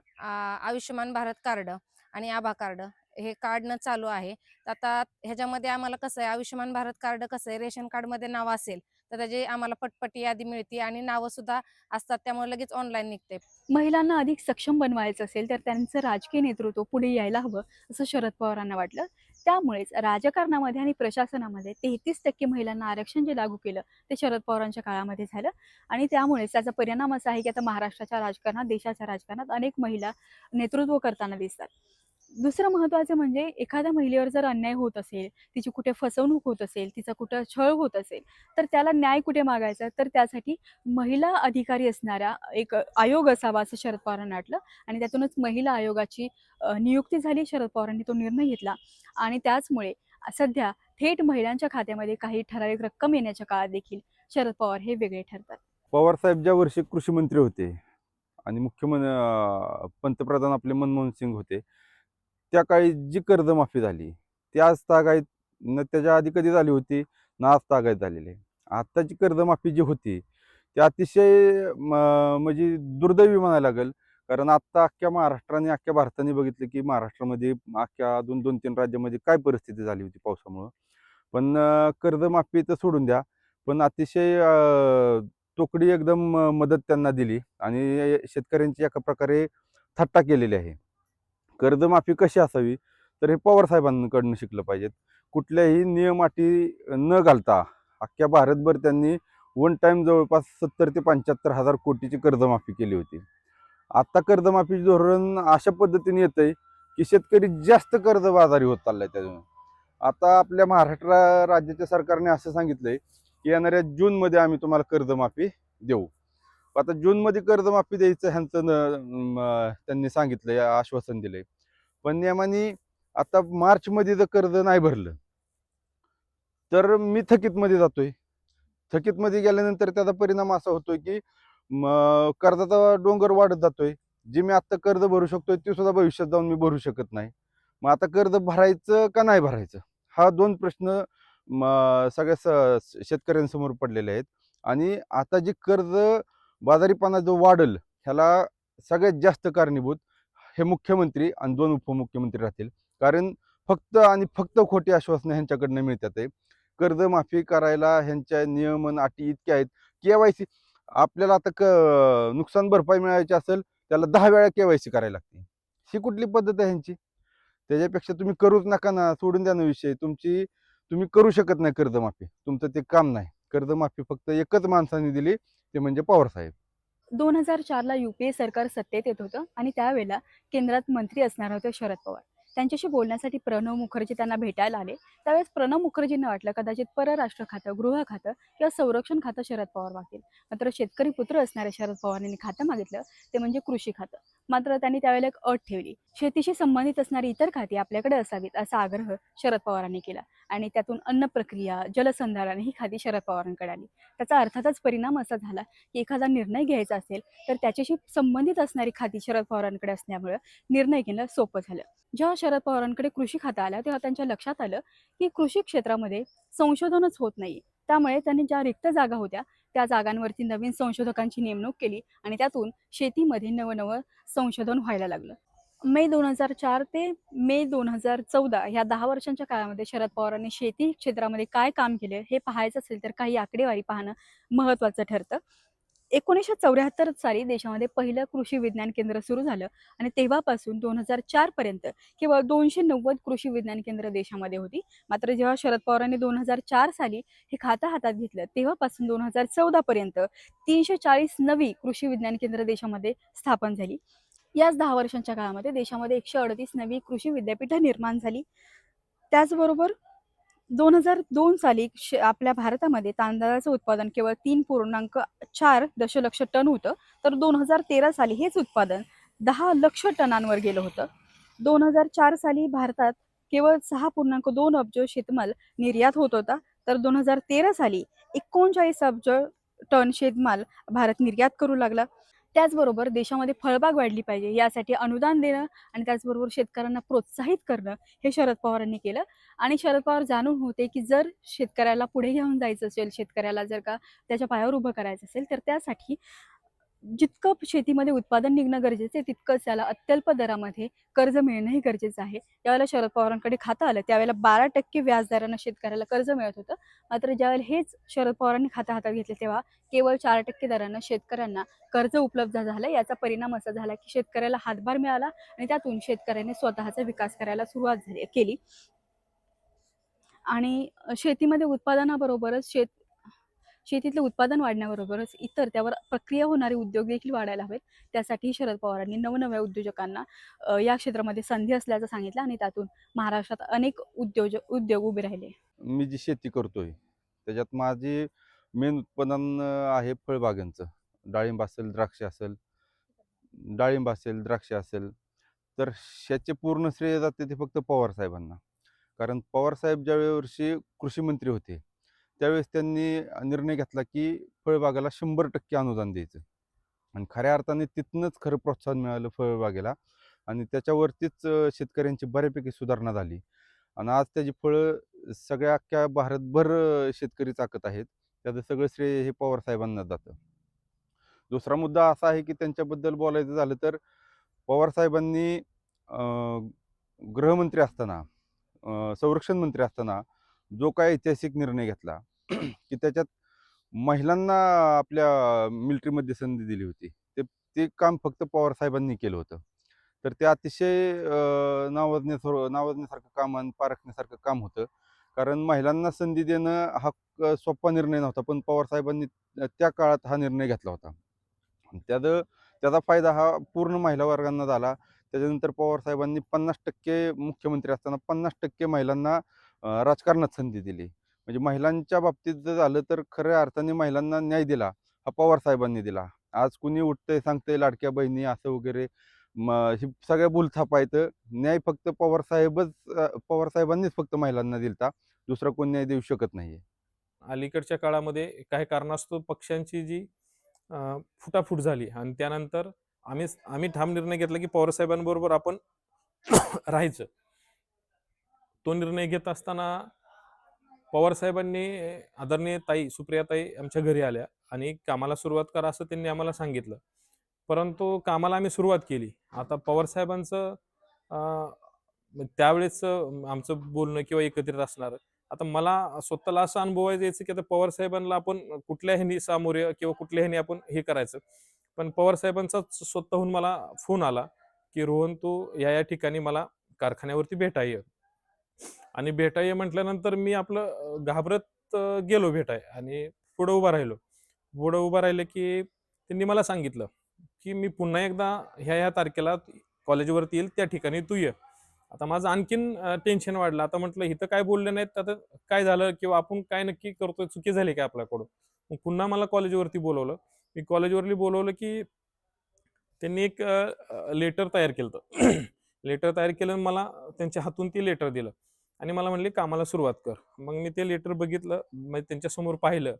आयुष्यमान भारत कार्ड आणि आभा कार्ड हे काढणं चालू आहे. आता ह्याच्यामध्ये आम्हाला कसं आहे, आयुष्यमान भारत कार्ड कसं आहे, रेशन कार्डमध्ये नाव असेल तर त्याची आम्हाला पटपट यादी मिळते आणि नावं सुद्धा असतात, त्यामुळे लगेच ऑनलाईन निघते. महिलांना अधिक सक्षम बनवायचं असेल तर त्यांचं राजकीय नेतृत्व पुढे यायला हवं असं शरद पवारांना वाटलं. त्यामुळेच राजकारणामध्ये आणि प्रशासनामध्ये 33% महिलांना आरक्षण जे लागू केलं ते शरद पवारांच्या काळामध्ये झालं आणि त्यामुळेच त्याचा परिणाम असा आहे की आता महाराष्ट्राच्या राजकारणात, देशाच्या राजकारणात अनेक महिला नेतृत्व करताना दिसतात. दुसरं महत्त्वाचं म्हणजे एखाद्या महिलेवर जर अन्याय होत असेल, तिची कुठे फसवणूक होत असेल, तिचा कुठं छळ होत असेल, तर त्याला न्याय कुठे मागायचा, तर त्यासाठी महिला अधिकारी असणारा एक आयोग असावा असं शरद पवारांना वाटलं आणि त्यातूनच महिला आयोगाची नियुक्ती झाली. शरद पवारांनी तो निर्णय घेतला आणि त्याचमुळे सध्या थेट महिलांच्या खात्यामध्ये काही ठराविक रक्कम येण्याच्या काळात देखील शरद पवार हे वेगळे ठरतात. पवार साहेब ज्या वर्षी कृषी मंत्री होते आणि पंतप्रधान आपले मनमोहन सिंग होते, त्या काळी जी कर्जमाफी झाली ती आज तागायत न त्याच्या आधी कधी झाली होती ना आज तागायत झालेली आहे. आत्ताची कर्जमाफी जी होती ती अतिशय म्हणजे दुर्दैवी म्हणायला लागेल, कारण आत्ता अख्ख्या महाराष्ट्राने, अख्ख्या भारताने बघितलं की महाराष्ट्रामध्ये अख्ख्या 2-3 राज्यामध्ये काय परिस्थिती झाली होती पावसामुळं. पण कर्जमाफी तर सोडून द्या, पण अतिशय तोकडी एकदम मदत त्यांना दिली आणि शेतकऱ्यांची एका प्रकारे थट्टा केलेली आहे. कर्जमाफी कशी असावी तर हे पवार साहेबांकडून शिकलं पाहिजेत. कुठल्याही नियम अटी न घालता अख्ख्या भारतभर त्यांनी वन टाइम जवळपास 70 ते 75 हजार कोटीची कर्जमाफी केली होती. आता कर्जमाफी धोरण अशा पद्धतीने येतंय की शेतकरी जास्त कर्जबाजारी होत चाललाय. त्यातून आता आपल्या महाराष्ट्र राज्याच्या सरकारने असं सांगितलंय की येणाऱ्या जूनमध्ये आम्ही तुम्हाला कर्जमाफी देऊ. आता जूनमध्ये कर्जमाफी द्यायचं ह्यांचं त्यांनी सांगितलंय, आश्वासन दिलंय. पण नियमाने आता मार्चमध्ये जर कर्ज नाही भरलं तर मी थकीतमध्ये जातोय. थकीतमध्ये गेल्यानंतर त्याचा परिणाम असा होतोय की कर्जाचा डोंगर वाढत जातोय. जे मी आता कर्ज भरू शकतोय ते सुद्धा भविष्यात जाऊन मी भरू शकत नाही. मग आता कर्ज भरायचं का नाही भरायचं हा 2 प्रश्न सगळ्या शेतकऱ्यांसमोर पडलेले आहेत. आणि आता जी कर्ज बाजारीपणा जो वाढल ह्याला सगळ्यात जास्त कारणीभूत हे मुख्यमंत्री आणि 2 उपमुख्यमंत्री राहतील. कारण फक्त आणि फक्त खोटी आश्वासनं ह्यांच्याकडनं मिळतात आहे. कर्जमाफी करायला ह्यांच्या नियमन अटी इतक्या आहेत. KYC आपल्याला आता नुकसान भरपाई मिळायची असेल त्याला 10 वेळा KYC करायला लागते. ही कुठली पद्धत आहे ह्यांची? त्याच्यापेक्षा तुम्ही करूच नका ना, सोडून द्या ना विषय. तुम्ही करू शकत नाही कर्जमाफी, तुमचं ते काम नाही. कर्जमाफी फक्त एकच माणसाने दिली, ते म्हणजे पवार साहेब. 2004ला UPA सरकार सत्तेत येत होतं आणि त्यावेळेला केंद्रात मंत्री असणार होते शरद पवार. त्यांच्याशी बोलण्यासाठी प्रणव मुखर्जी त्यांना भेटायला आले. त्यावेळेस प्रणव मुखर्जींना वाटलं कदाचित परराष्ट्र खातं, गृह खातं किंवा संरक्षण खातं शरद पवार मागतील. मात्र शेतकरी पुत्र असणाऱ्या शरद पवारांनी खातं मागितलं ते म्हणजे कृषी खातं. मात्र त्यांनी त्यावेळेला एक अट ठेवली, शेतीशी संबंधित असणारी इतर खाती आपल्याकडे असावीत असा आग्रह शरद पवारांनी केला आणि त्यातून अन्न प्रक्रिया, जलसंधारण ही खाती शरद पवारांकडे आली. त्याचा अर्थातच परिणाम असा झाला की एखादा निर्णय घ्यायचा असेल तर त्याच्याशी संबंधित असणारी खाती शरद पवारांकडे असल्यामुळे निर्णय घेणं सोपं झालं. जेव्हा शरद पवारांकडे कृषी खातं आलं तेव्हा त्यांच्या लक्षात आलं की कृषी क्षेत्रामध्ये संशोधनच होत नाही. त्यामुळे त्यांनी ज्या रिक्त जागा होत्या त्या जागांवरती नवीन संशोधकांची नेमणूक केली आणि त्यातून शेतीमध्ये नवनवं संशोधन व्हायला लागलं. मे 2004 ते मे 2014 या 10 वर्षांच्या काळामध्ये शरद पवारांनी शेती क्षेत्रामध्ये काय काम केले हे पाहायचं असेल तर काही आकडेवारी पाहणं महत्त्वाचं ठरतं. 1974 साली देशामध्ये पहिलं कृषी विज्ञान केंद्र सुरू झालं आणि तेव्हापासून 2004 पर्यंत केवळ 290 कृषी विज्ञान केंद्र देशामध्ये होती. मात्र जेव्हा शरद पवारांनी 2004 साली हे खातं हातात घेतलं तेव्हापासून 2014 पर्यंत 340 नवी कृषी विज्ञान केंद्र देशामध्ये स्थापन झाली. याच 10 वर्षांच्या काळामध्ये देशामध्ये 138 नवी कृषी विद्यापीठं निर्माण झाली. त्याचबरोबर 2002 साली आपल्या भारतामध्ये तांदळाचं उत्पादन केवळ 3.4 दशलक्ष टन होतं, तर 2013 साली हेच उत्पादन 10 लक्ष टनांवर गेलं होतं. 2004 साली भारतात केवळ 6.2 अब्ज शेतमाल निर्यात होत होता, तर 2013 साली 39 अब्ज टन शेतमाल भारत निर्यात करू लागला. त्याचबरोबर देशामध्ये फळबाग वाढली पाहिजे यासाठी अनुदान देणं आणि त्याचबरोबर शेतकऱ्यांना प्रोत्साहित करणं हे शरद पवारांनी केलं. आणि शरद पवार जाणून होते की जर शेतकऱ्याला पुढे घेऊन जायचं असेल, शेतकऱ्याला जर का त्याच्या पायावर उभं करायचं असेल, तर त्यासाठी जितकं शेतीमध्ये उत्पादन निघणं गरजेचं आहे तितकंच त्याला अत्यल्प दरामध्ये कर्ज मिळणंही गरजेचं आहे. त्यावेळेला शरद पवारांकडे खातं आलं त्यावेळेला 12% व्याजदरानं शेतकऱ्याला कर्ज मिळत होतं. मात्र ज्यावेळेला हेच शरद पवारांनी खातं हातात घेतले तेव्हा केवळ 4% दरानं शेतकऱ्यांना कर्ज उपलब्ध झालं. याचा परिणाम असा झाला की शेतकऱ्याला हातभार मिळाला आणि त्यातून शेतकऱ्याने स्वतःचा विकास करायला सुरुवात केली. आणि शेतीमध्ये उत्पादनाबरोबरच शेतीतलं उत्पादन वाढण्याबरोबरच इतर त्यावर प्रक्रिया होणारे उद्योग देखील वाढायला हवेत. त्यासाठी शरद पवारांनी नवनव्या उद्योजकांना या क्षेत्रामध्ये संधी असल्याचं सांगितलं आणि त्यातून महाराष्ट्रात अनेक उद्योग उभे राहिले. मी जी शेती करतोय त्याच्यात माझी मेन उत्पादन आहे फळबागांचं. डाळिंब असेल, द्राक्ष असेल, द्राक्ष असेल, तर ह्याचे पूर्ण श्रेय जाते ते फक्त पवार साहेबांना. कारण पवार साहेब ज्या वर्षी कृषी मंत्री होते त्यावेळेस त्यांनी निर्णय घेतला की फळबागाला 100% अनुदान द्यायचं. आणि खऱ्या अर्थाने तिथूनच खरं प्रोत्साहन मिळालं फळबागेला आणि त्याच्यावरतीच शेतकऱ्यांची बऱ्यापैकी सुधारणा झाली. आणि आज त्याची फळं सगळ्या अख्ख्या भारतभर शेतकरी चाकत आहेत. त्याचं सगळं श्रेय हे पवार साहेबांना जातं. दुसरा मुद्दा असा आहे की त्यांच्याबद्दल बोलायचं झालं तर पवार साहेबांनी गृहमंत्री असताना, संरक्षण मंत्री असताना जो काय ऐतिहासिक निर्णय घेतला की त्याच्यात महिलांना आपल्या मिलिटरीमध्ये संधी दिली होती, ते काम फक्त पवार साहेबांनी केलं होतं. तर ते अतिशय नावाजण्यासारखं काम आणि पारखण्यासारखं काम होतं. कारण महिलांना संधी देणं हा सोपा निर्णय नव्हता, पण पवार साहेबांनी त्या काळात हा निर्णय घेतला होता. त्याचा फायदा हा पूर्ण महिला वर्गांना झाला. त्याच्यानंतर पवार साहेबांनी 50% मुख्यमंत्री असताना 50% महिलांना राजकारणात संधी दिली. म्हणजे महिलांच्या बाबतीत जर झालं तर खऱ्या अर्थाने महिलांना न्याय दिला हा पवार साहेबांनी दिला. आज कुणी उठतंय सांगतंय लाडक्या बहिणी असं वगैरे, ही सगळ्या बोलथाप आहेत. न्याय फक्त पवार साहेबांनीच फक्त महिलांना दिलता, दुसरा कोण न्याय देऊ शकत नाहीये. अलीकडच्या काळामध्ये काही कारणास्तव पक्षांची जी फुटाफूट झाली आणि त्यानंतर आम्ही ठाम निर्णय घेतला की पवारसाहेबांबरोबर आपण राहायचं. तो निर्णय घेत असताना पवारसाहेबांनी आदरणीय ताई सुप्रियाताई आमच्या घरी आल्या आणि कामाला सुरुवात करा असं त्यांनी आम्हाला सांगितलं. परंतु कामाला आम्ही सुरुवात केली. आता पवारसाहेबांचं त्यावेळेस आमचं बोलणं किंवा एकत्रित असणार. आता मला स्वतःला असं अनुभवायचं यायचं की आता पवारसाहेबांना आपण कुठल्या ह्यानी सामोरे किंवा कुठल्या ह्यानी आपण हे करायचं. पण पवारसाहेबांचा स्वतःहून मला फोन आला की रोहन तू या ठिकाणी मला कारखान्यावरती भेटाय. आणि भेटाय म्हटल्यानंतर मी आपलं घाबरत गेलो भेटाय आणि पुढं उभा राहिलं की त्यांनी मला सांगितलं की मी पुन्हा एकदा ह्या तारखेला कॉलेजवरती येईल, त्या ठिकाणी तू ये. आता माझं आणखीन टेन्शन वाढलं. आता म्हटलं इथं काय बोलले नाहीत, आता काय झालं किंवा आपण काय नक्की करतोय, चुकी झाली काय आपल्याकडून. मग पुन्हा मला कॉलेजवरती बोलवलं. मी कॉलेजवरती बोलवलं की त्यांनी एक लेटर तयार केलं. लेटर तयार केलं आणि मला त्यांच्या हातून ते लेटर दिलं आणि मला म्हणले कामाला सुरुवात कर. मग मी ते लेटर बघितलं, मग त्यांच्यासमोर पाहिलं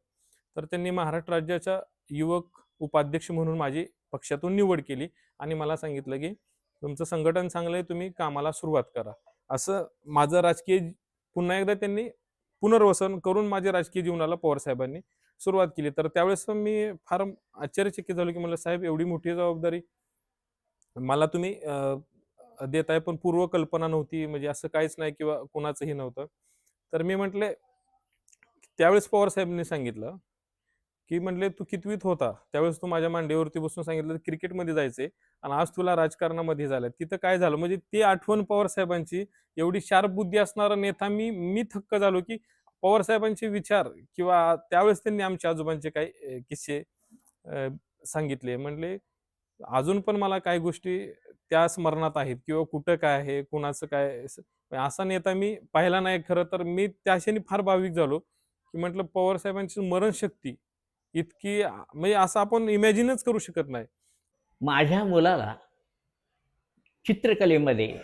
तर त्यांनी महाराष्ट्र राज्याच्या युवक उपाध्यक्ष म्हणून माझी पक्षातून निवड केली आणि मला सांगितलं की तुमचं संघटन चांगलं आहे, तुम्ही कामाला सुरुवात करा. असं माझं राजकीय पुन्हा एकदा त्यांनी पुनर्वसन करून माझ्या राजकीय जीवनाला पवारसाहेबांनी सुरुवात केली. तर त्यावेळेस मी फार आश्चर्यचकित झालो की म्हणलं साहेब एवढी मोठी जबाबदारी मला तुम्ही देताय, पण पूर्वकल्पना नव्हती, म्हणजे असं काहीच नाही किंवा कोणाचंही नव्हतं. तर मी म्हटले त्यावेळेस पवारसाहेबांनी सांगितलं की म्हणले तू कितवीत होता त्यावेळेस तू माझ्या मांडीवरती बसून सांगितलं क्रिकेटमध्ये जायचंय आणि आज तुला राजकारणामध्ये झालं. तिथं काय झालं म्हणजे ती आठवण पवारसाहेबांची, एवढी शार्प बुद्धी असणारा नेता मी थक्क झालो की पवारसाहेबांचे विचार किंवा त्यावेळेस त्यांनी आमच्या आजोबांचे काही किस्से सांगितले. म्हणले अजून पण मला काही गोष्टी त्या स्मरणात आहेत किंवा कुठं काय आहे, कुणाचं काय. असा नेता मी पाहिला नाही खरं तर. मी त्याशाने फार भाविक झालो की म्हटलं पवारसाहेबांची स्मरणशक्ती इतकी म्हणजे असं आपण इमॅजिनच करू शकत नाही. माझ्या मुलाला चित्रकलेमध्ये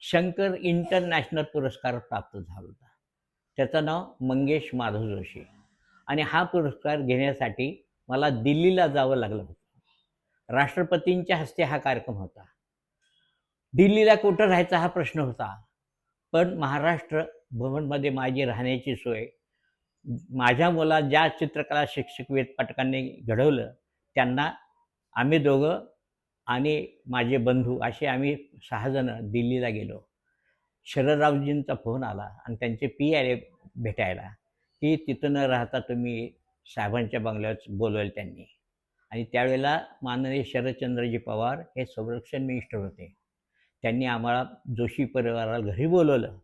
शंकर इंटरनॅशनल पुरस्कार प्राप्त झाला होता. त्याचं नाव मंगेश माधव जोशी. आणि हा पुरस्कार घेण्यासाठी मला दिल्लीला जावं लागलं होतं. राष्ट्रपतींच्या हस्ते हा कार्यक्रम होता. दिल्लीला कुठं राहायचा हा प्रश्न होता, पण महाराष्ट्र भवनमध्ये माझी राहण्याची सोय, माझ्या मुला ज्या चित्रकला शिक्षक पाटकांनी घडवलं त्यांना आम्ही दोघं आणि माझे बंधू असे आम्ही 6 जण दिल्लीला गेलो. शरदरावजींचा फोन आला आणि त्यांचे पी आले भेटायला, की तिथं न राहता तुम्ही साहेबांच्या बंगल्यावर बोलवलं त्यांनी. आणि त्यावेळेला माननीय शरदचंद्रजी पवार हे संरक्षण मिनिस्टर होते. त्यांनी आम्हाला जोशी परिवाराला घरी बोलवलं.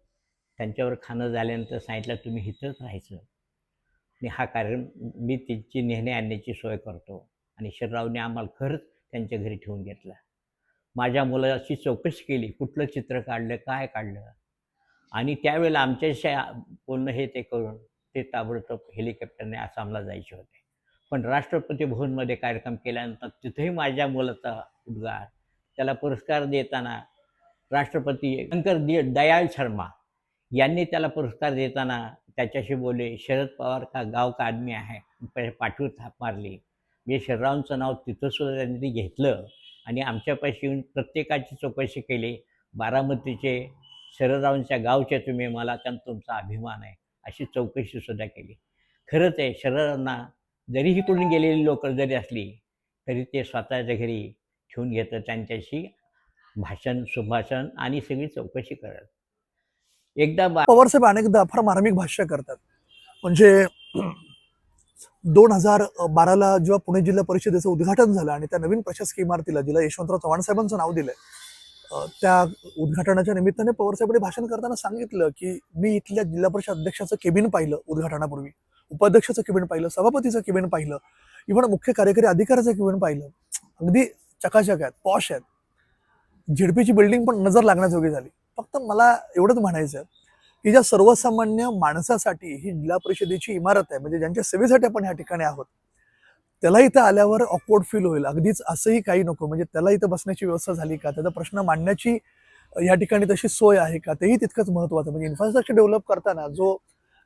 त्यांच्यावर खाणं झाल्यानंतर सांगितलं तुम्ही इथंच राहायचं आणि हा कार्यक्रम मी त्यांची नेहणे आणण्याची सोय करतो. आणि शरदरावने आम्हाला खरंच त्यांच्या घरी ठेवून घेतलं. माझ्या मुलाची चौकशी केली, कुठलं चित्र काढलं, काय काढलं. आणि त्यावेळेला आमच्याशी बोलणं हे ते करून ते ताबडतोब हेलिकॉप्टरने आसामला जायचे होते. पण राष्ट्रपती भवनमध्ये कार्यक्रम केल्यानंतर तिथेही माझ्या मुलाचा उद्गार, त्याला पुरस्कार देताना राष्ट्रपती शंकर दयाळ शर्मा यांनी त्याला पुरस्कार देताना त्याच्याशी बोलले, शरद पवार का गाव का आदमी आहे, पाठीवर थाप मारली. म्हणजे शरदरावांचं नाव तिथंसुद्धा त्यांनी घेतलं आणि आमच्यापाशी येऊन प्रत्येकाची चौकशी केली. बारामतीचे शरदरावांच्या गावचे तुम्ही, मला त्यात तुमचा अभिमान आहे, अशी चौकशीसुद्धा केली. खरंच आहे, शरदरावांना जरी इकडून गेलेली लोक जरी असली तरी ते स्वतःच्या घरी ठेवून घेतं, त्यांच्याशी भाषण सुभाषण आणि सगळी चौकशी करत. एकदा पवारसाहेब अनेकदा फार मार्मिक भाष्य करतात. म्हणजे 2012ला जेव्हा पुणे जिल्हा परिषदेचं उद्घाटन झालं आणि त्या नवीन प्रशासकीय इमारतीला जिला यशवंतराव चव्हाण साहेबांचं नाव दिलंय, त्या उद्घाटनाच्या निमित्ताने पवारसाहेबांनी भाषण करताना सांगितलं की मी इथल्या जिल्हा परिषद अध्यक्षाचं केबिन पाहिलं उद्घाटनापूर्वी, उपाध्यक्षाचं केबिन पाहिलं, सभापतीचं केबिन पाहिलं, इव्हन मुख्य कार्यकारी अधिकाऱ्याचं केबिन पाहिलं. अगदी चकाचक आहेत, पॉश आहेत. झेडपीची बिल्डिंग पण नजर लागण्याजोगी झाली. फक्त मला एवढंच म्हणायचं की ज्या सर्वसामान्य माणसासाठी ही जिल्हा परिषदेची इमारत आहे, म्हणजे ज्यांच्या सेवेसाठी आपण ह्या ठिकाणी आहोत, त्याला इथं आल्यावर ऑकवर्ड फील होईल. अगदीच असंही काही नको, म्हणजे त्याला इथं बसण्याची व्यवस्था झाली का, त्याचा प्रश्न मांडण्याची या ठिकाणी तशी सोय आहे का, तेही तितकंच महत्त्वाचं. म्हणजे इन्फ्रास्ट्रक्चर डेव्हलप करताना जो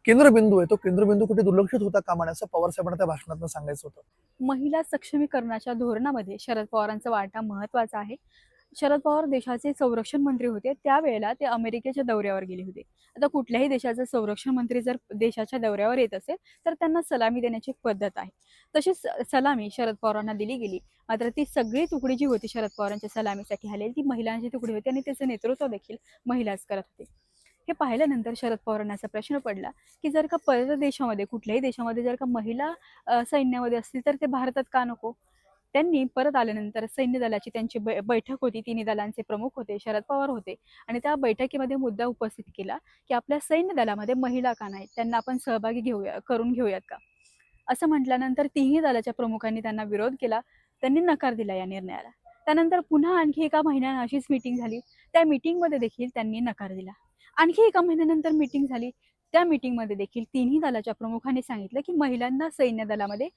केंद्रबिंदू आहे तो केंद्रबिंदू कुठे दुर्लक्षित होता कामा नये असं पवारसाहेबांना त्या भाषणातून सांगायचं होतं. महिला सक्षमीकरणाच्या धोरणामध्ये शरद पवारांचा वाटा महत्त्वाचा आहे. शरद पवार देशाचे संरक्षण मंत्री होते, त्यावेळेला ते अमेरिकेच्या दौऱ्यावर गेले होते. आता कुठल्याही देशाचा संरक्षण मंत्री जर देशाच्या दौऱ्यावर येत असेल तर त्यांना सलामी देण्याची एक पद्धत आहे. तशीच सलामी शरद पवारांना दिली गेली. मात्र ती सगळी तुकडी जी होती शरद पवारांच्या सलामीसाठी आलेली ती महिलांची तुकडी होती आणि त्याचं नेतृत्व देखील महिलाच करत होते. हे पाहिल्यानंतर शरद पवारांना असा प्रश्न पडला की जर का परदेशामध्ये कुठल्याही देशामध्ये जर का महिला सैन्यामध्ये असतील तर ते भारतात का नको. त्यांनी परत आल्यानंतर सैन्य दलाची त्यांची बैठक होती. तिन्ही दलांचे प्रमुख होते, शरद पवार होते आणि त्या बैठकीमध्ये मुद्दा उपस्थित केला की आपल्या सैन्य दलामध्ये महिला का नाहीत, त्यांना आपण सहभागी करून घेऊयात का. असं म्हटल्यानंतर तिन्ही दलाच्या प्रमुखांनी त्यांना विरोध केला. त्यांनी नकार दिला या निर्णयाला. त्यानंतर पुन्हा आणखी एका महिन्यानं अशीच मीटिंग झाली. त्या मीटिंगमध्ये देखील त्यांनी नकार दिला. आणखी एका महिन्यानंतर मीटिंग झाली. त्या मीटिंगमध्ये देखील तिन्ही दलाच्या प्रमुखांनी सांगितलं की महिलांना सैन्य दलामध्ये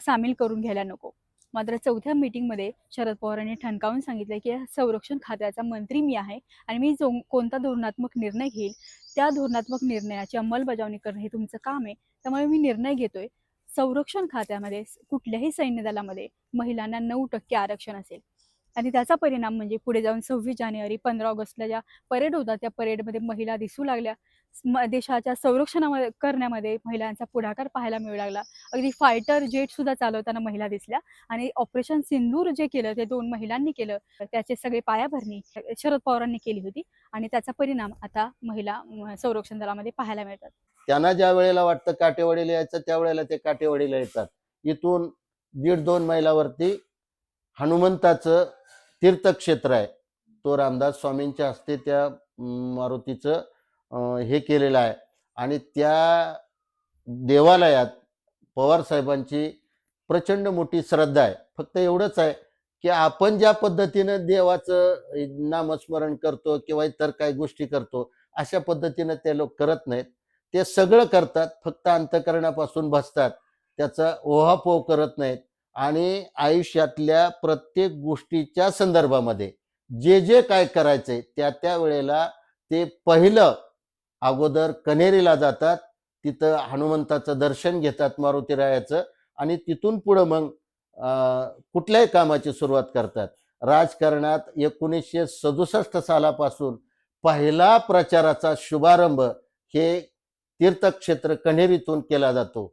सामील करून घ्यायला नको. मात्र चौथ्या मीटिंगमध्ये शरद पवारांनी ठणकावून सांगितलं की संरक्षण खात्याचा मंत्री मी आहे आणि मी जो कोणता धोरणात्मक निर्णय घेईल त्या धोरणात्मक निर्णयाची अंमलबजावणी करणं हे तुमचं काम आहे. त्यामुळे मी निर्णय घेतोय संरक्षण खात्यामध्ये कुठल्याही सैन्य दलामध्ये महिलांना 9% आरक्षण असेल. आणि त्याचा परिणाम म्हणजे पुढे जाऊन 26 जानेवारी 15 ऑगस्टला ज्या परेड होता त्या परेडमध्ये महिला दिसू लागल्या. देशाच्या संरक्षणामध्ये करण्यामध्ये महिलांचा पुढाकार पाहायला मिळू लागला. अगदी फायटर जेट सुद्धा चालवताना महिला दिसल्या आणि ऑपरेशन सिंदूर जे केलं ते 2 महिलांनी केलं. त्याचे सगळे पायाभरणी शरद पवारांनी केली होती आणि त्याचा परिणाम आता महिला संरक्षण दलामध्ये पाहायला मिळतात. त्यांना ज्या वेळेला वाटतं काटेवाडीला यायचं त्यावेळेला ते काटेवाडीला येतात. इथून 1.5-2 मैलावरती हनुमंताचं तीर्थक्षेत्र आहे. तो रामदास स्वामींच्या हस्ते त्या मारुतीचं हे केलेलं आहे आणि त्या देवालयात पवार साहेबांची प्रचंड मोठी श्रद्धा आहे. फक्त एवढंच आहे की आपण ज्या पद्धतीनं देवाचं नामस्मरण करतो किंवा इतर काही गोष्टी करतो अशा पद्धतीनं ते लोक करत नाहीत. ते सगळं करतात, फक्त अंतःकरणापासून बसतात, त्याचा ओहापोह करत नाहीत आणि आयुष्यातल्या प्रत्येक गोष्टीच्या संदर्भामध्ये जे जे काय करायचंय त्या त्या वेळेला ते पहिलं अगोदर कण्हेरीला जातात तिथं हनुमंताचं दर्शन घेतात मारुतीरायाचं आणि तिथून पुढं मग कुठल्याही कामाची सुरुवात करतात. राजकारणात 1967 सालापासून पहिला प्रचाराचा शुभारंभ हे तीर्थक्षेत्र कण्हेरीतून केला जातो.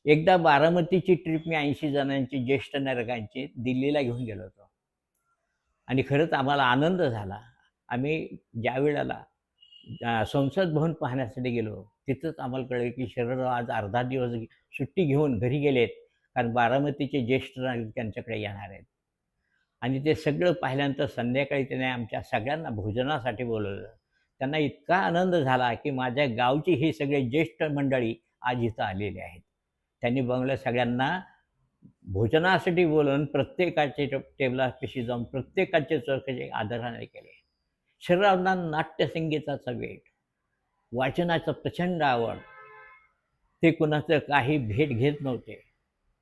एकदा बारामतीची ट्रिप मी 80 जणांची ज्येष्ठ नागरिकांची दिल्लीला घेऊन गेलो होतो आणि खरंच आम्हाला आनंद झाला. आम्ही ज्या वेळेला संसद भवन पाहण्यासाठी गेलो तिथंच आम्हाला कळलं की शरदराव आज अर्धा दिवस सुट्टी घेऊन घरी गेलेत, कारण बारामतीचे ज्येष्ठ नागरिक त्यांच्याकडे येणार आहेत. आणि ते सगळं पाहिल्यानंतर संध्याकाळी त्याने आमच्या सगळ्यांना भोजनासाठी बोलवलं. त्यांना इतका आनंद झाला की माझ्या गावची ही सगळे ज्येष्ठ मंडळी आज इथं आलेली आहेत. त्यांनी बंगल्या सगळ्यांना भोजनासाठी बोलवून प्रत्येकाचे टेबलापाशी जाऊन प्रत्येकाचे चौकशी आदराने केले. शरीरांना नाट्यसंगीताचा वेळ, वाचनाचं प्रचंड आवड, ते कुणाचं काही भेट घेत नव्हते.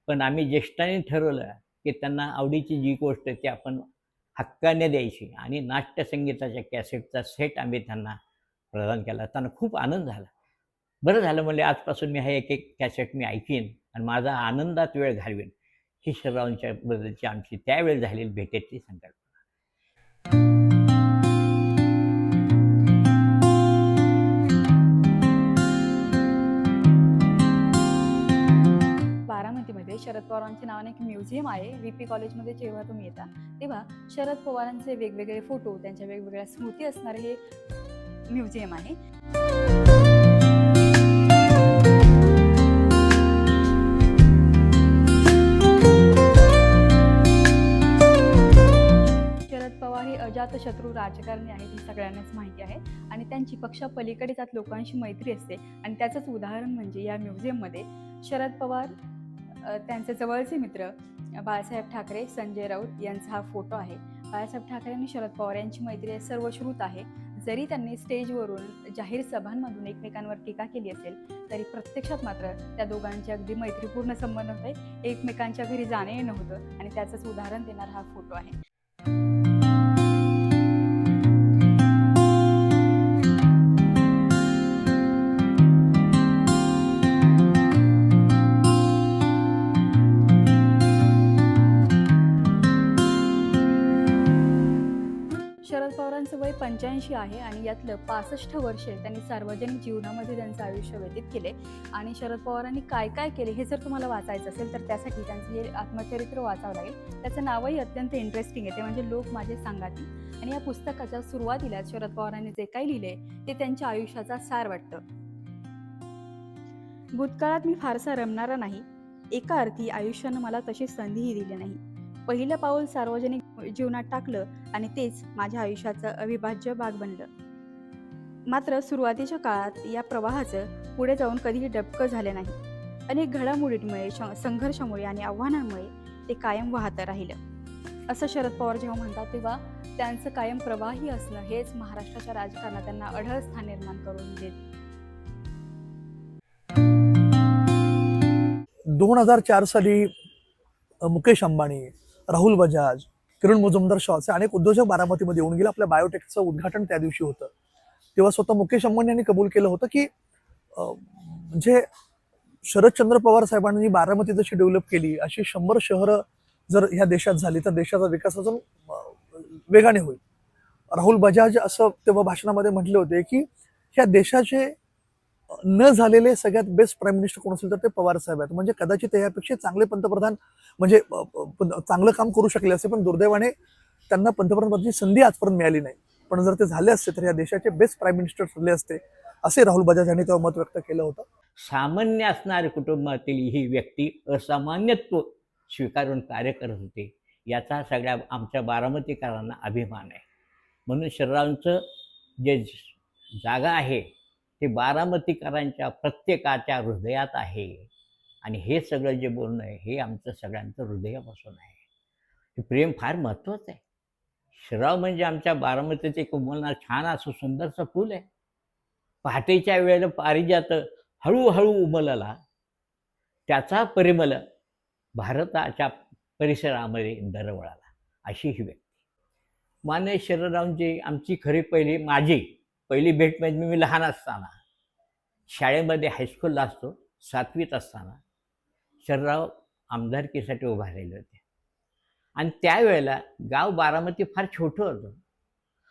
पण आम्ही ज्येष्ठांनी ठरवलं की त्यांना आवडीची जी गोष्ट ती आपण हक्काने द्यायची आणि नाट्यसंगीताच्या कॅसेटचा सेट आम्ही त्यांना प्रदान केला. त्यांना खूप आनंद झाला. बरं झालं म्हणले, आजपासून मी हा एक एक कॅसेट मी ऐकीन आणि माझा आनंदात वेळ घालवेन. ही शरीरांच्या बद्दलची आमची त्यावेळी झालेली भेटेची संकल्पना. बारामतीमध्ये शरद पवारांच्या नावाने एक म्युझियम आहे. VP कॉलेजमध्ये जेव्हा तुम्ही येता तेव्हा शरद पवारांचे वेगवेगळे फोटो, त्यांच्या वेगवेगळ्या स्मृती असणारे हे म्युझियम आहे. शरद पवार हे अजातशत्रू राजकारणी आहेत, ही सगळ्यांनाच माहिती आहे. आणि त्यांची पक्षापलीकडे जात लोकांशी मैत्री असते. आणि त्याचंच उदाहरण म्हणजे या म्युझियममध्ये शरद पवार, त्यांचे जवळचे मित्र बाळासाहेब ठाकरे, संजय राऊत यांचा हा फोटो आहे. बाळासाहेब ठाकरे आणि शरद पवार यांची मैत्री सर्वश्रुत आहे. जरी त्यांनी स्टेजवरून जाहीर सभांमधून एकमेकांवर टीका केली असेल तरी प्रत्यक्षात मात्र त्या दोघांचे अगदी मैत्रीपूर्ण संबंध होते. एकमेकांच्या घरी जाणे येणं होतं आणि त्याचंच उदाहरण देणारा हा फोटो आहे. शरद पवारांचं वय 85 आहे आणि यातलं 65 वर्षे त्यांनी सार्वजनिक जीवनामध्ये त्यांचं आयुष्य व्यतीत केले. आणि शरद पवारांनी काय काय केले हे जर तुम्हाला वाचायचं असेल तर त्यासाठी त्यांचं हे आत्मचरित्र वाचावं लागेल. त्याचं नावही अत्यंत इंटरेस्टिंग आहे, ते म्हणजे लोक माझे सांगाती. आणि या पुस्तकाच्या सुरुवातीला शरद पवारांनी जे काही लिहिले ते त्यांच्या आयुष्याचा सार वाटतं. भूतकाळात मी फारसा रमणारा नाही. एका अर्थी आयुष्यानं मला तशी संधीही दिली नाही. पहिलं पाऊल सार्वजनिक जीवनात टाकलं आणि तेच माझ्या आयुष्याचं अविभाज्य भाग बनलं. मात्र सुरुवातीच्या काळात या प्रवाहाचं पुढे जाऊन कधीही डबकं झालं नाही. अनेक घडामोडींमुळे, संघर्षामुळे आणि आव्हानांमुळे ते कायम वाहतं राहिलं. असं शरद पवार जेव्हा म्हणतात तेव्हा त्यांचं कायम प्रवाही असणं हेच महाराष्ट्राच्या राजकारणात त्यांना अढळ स्थान निर्माण करून देत. 2004 साली मुकेश अंबानी, राहुल बजाज, किरण मुजुमदार शॉ असे अनेक उद्योजक बारामतीमध्ये येऊन गेले. आपल्या बायोटेकचं उद्घाटन त्या दिवशी होतं. तेव्हा स्वतः मुकेश अंबानी यांनी कबूल केलं होतं की म्हणजे शरदचंद्र पवार साहेबांनी बारामती जशी डेव्हलप केली अशी 100 शहरं जर ह्या देशात झाली तर देशाचा विकास अजून वेगाने होईल. राहुल बजाज असं तेव्हा भाषणामध्ये म्हटले होते की ह्या देशाचे न झालेले सगळ्यात बेस्ट प्राईम मिनिस्टर कोण असेल तर ते पवार साहेब आहेत. म्हणजे कदाचित यापेक्षा चांगले पंतप्रधान म्हणजे चांगलं काम करू शकले असते, पण दुर्दैवाने त्यांना पंतप्रधानपदाची संधी आजपर्यंत मिळाली नाही. पण जर ते झाले असते तर या देशाचे बेस्ट प्राईम मिनिस्टर ठरले असते, असे राहुल बजाज यांनी तेव्हा मत व्यक्त केलं होतं. सामान्य असणारे कुटुंबातील ही व्यक्ती असामान्यत्व स्वीकारून कार्य करत होते, याचा सगळ्या आमच्या बारामतीकरांना अभिमान आहे. म्हणून शरीरांचं जे जागा आहे ते बारामतीकरांच्या प्रत्येकाच्या हृदयात आहे. आणि हे सगळं जे बोलणं आहे हे आमचं सगळ्यांचं हृदयापासून आहे. हे प्रेम फार महत्त्वाचं आहे. शरीराव म्हणजे आमच्या बारामतीचं एक उमलणार छान असं सुंदरसं फूल आहे. पहाटेच्या वेळेला पारिजात हळूहळू उमलला, त्याचा परिमल भारताच्या परिसरामध्ये दरवळाला, अशी ही व्यक्ती. मान्य शरदरावांची आमची माझी पहिली भेट म्हणजे मी लहान असताना शाळेमध्ये हायस्कूलला असतो, 7वीत असताना शरदराव आमदारकीसाठी उभा राहिले होते. आणि त्यावेळेला गाव बारामती फार छोटं होतं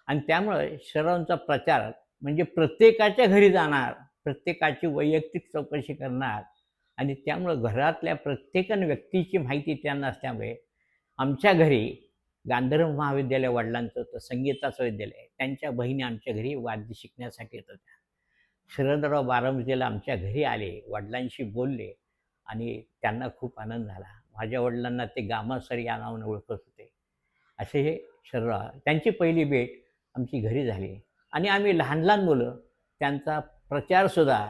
आणि त्यामुळे शरदरावांचा प्रचार म्हणजे प्रत्येकाच्या घरी जाणार, प्रत्येकाची वैयक्तिक चौकशी करणार आणि त्यामुळं घरातल्या प्रत्येक व्यक्तीची माहिती त्यांना असल्यामुळे आमच्या घरी गांधर्व महाविद्यालय वडिलांचं होतं, संगीताचं विद्यालय, त्यांच्या बहिणी आमच्या घरी वाद्य शिकण्यासाठी येत होत्या. शरदराव बारामतीला आमच्या घरी आले, वडिलांशी बोलले आणि त्यांना खूप आनंद झाला. माझ्या वडिलांना ते गामासरी या नावानं ओळखत होते. असे हे शरदराव, त्यांची पहिली भेट आमची घरी झाली आणि आम्ही लहान लहान मुलं त्यांचा प्रचारसुद्धा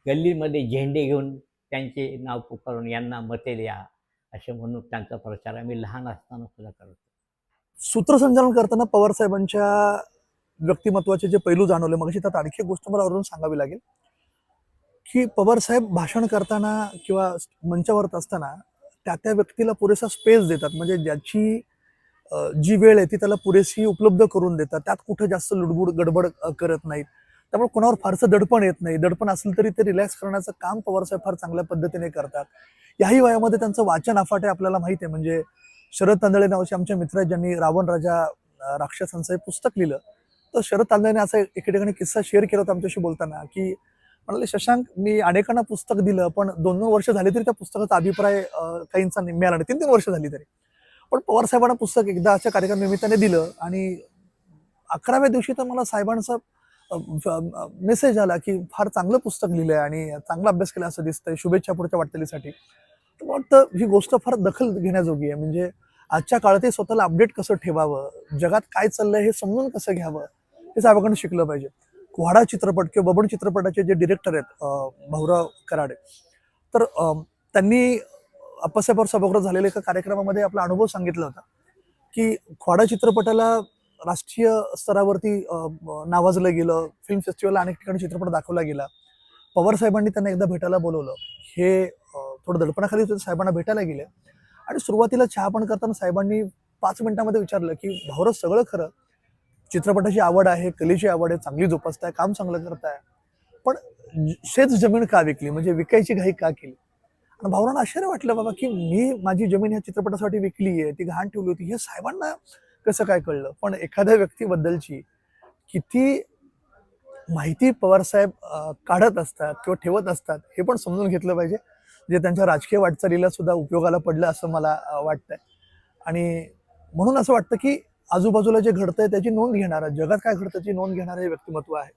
गल्लीमध्ये झेंडे घेऊन त्यांचे नाव पुकारून यांना मते द्या असे म्हणून त्यांचा प्रचार आम्ही लहान असताना सुद्धा करतो. सूत्रसंचालन करताना पवार साहेबांच्या व्यक्तिमत्वाचे जे पैलू जाणवले, मग त्यात आणखी एक गोष्ट मला वरून सांगावी लागेल की पवार साहेब भाषण करताना किंवा मंचावर असताना त्या व्यक्तीला पुरेसा स्पेस देतात, म्हणजे ज्याची जी वेळ आहे ती त्याला पुरेशी उपलब्ध करून देतात. त्यात कुठे जास्त लुडबुड गडबड करत नाहीत. त्यामुळे कोणावर फारसं दडपण येत नाही. दडपण असलं तरी ते रिलॅक्स करण्याचं काम पवारसाहेब फार चांगल्या पद्धतीने करतात. याही वयामध्ये त्यांचं वाचन अफाट आहे, आपल्याला माहिती आहे. म्हणजे शरद तांदळे नावाचे आमचे मित्र आहेत, ज्यांनी रावण राजा राक्षसांचं हे पुस्तक लिहिलं. तर शरद तांदळेने असा एके ठिकाणी किस्सा शेअर केला होता आमच्याशी बोलताना, की म्हणाले, शशांक, मी अनेकांना पुस्तक दिलं, पण 2-2 वर्ष झाली तरी त्या पुस्तकाचा अभिप्राय काहींचा मिळाला नाही, 3-3 वर्ष झाली तरी. पण पवार साहेबांना पुस्तक एकदा अशा कार्यक्रम निमित्ताने दिलं आणि 11व्या दिवशी तर मला साहेबांचा मेसेज आला की फार चांगलं पुस्तक लिहिलंय आणि चांगला अभ्यास केला असं दिसतंय, शुभेच्छा पुढच्या वाटचालीसाठी. तर मला वाटतं ही गोष्ट फार दखल घेण्याजोगी आहे. म्हणजे आजच्या काळातही स्वतःला अपडेट कसं ठेवावं, जगात काय चाललंय हे समजून कसं घ्यावं, हे साहेबांकडून शिकलं पाहिजे. क्वाडा चित्रपट किंवा बबन चित्रपटाचे जे डिरेक्टर आहेत भाऊराव कराडे, तर त्यांनी अप्पासाहेब सभागृहात झालेल्या एका कार्यक्रमामध्ये आपला अनुभव सांगितला होता की क्वाडा चित्रपटाला राष्ट्रीय स्तरावरती नावाजलं गेलं, फिल्म फेस्टिवलला अनेक ठिकाणी चित्रपट दाखवला गेला. पवार साहेबांनी त्यांना एकदा भेटायला बोलवलं. हे थोडं दडपणाखाली होते, साहेबांना भेटायला गेले आणि सुरुवातीला चहा पण करताना साहेबांनी 5 मिनिटांमध्ये विचारलं की भाऊराव, सगळं खरं, चित्रपटाची आवड आहे, कलेची आवड आहे, चांगली जोपासताय, काम चांगलं करताय, पण शेत जमीन का विकली, म्हणजे विकायची घाई का केली? आणि भाऊरांना आश्चर्य वाटलं बाबा की मी माझी जमीन ह्या चित्रपटासाठी विकली आहे, ती घाण ठेवली होती, हे साहेबांना कसं काय कळलं? पण एखाद्या व्यक्तीबद्दलची किती माहिती पवारसाहेब काढत असतात किंवा ठेवत असतात हे पण समजून घेतलं पाहिजे, जे त्यांच्या राजकीय वाटचालीला सुद्धा उपयोगाला पडलं असं मला वाटतंय. आणि म्हणून असं वाटतं की आजूबाजूला जे घडतंय त्याची नोंद घेणारं, जगात काय घडतं त्याची नोंद घेणारं हे व्यक्तिमत्व आहे.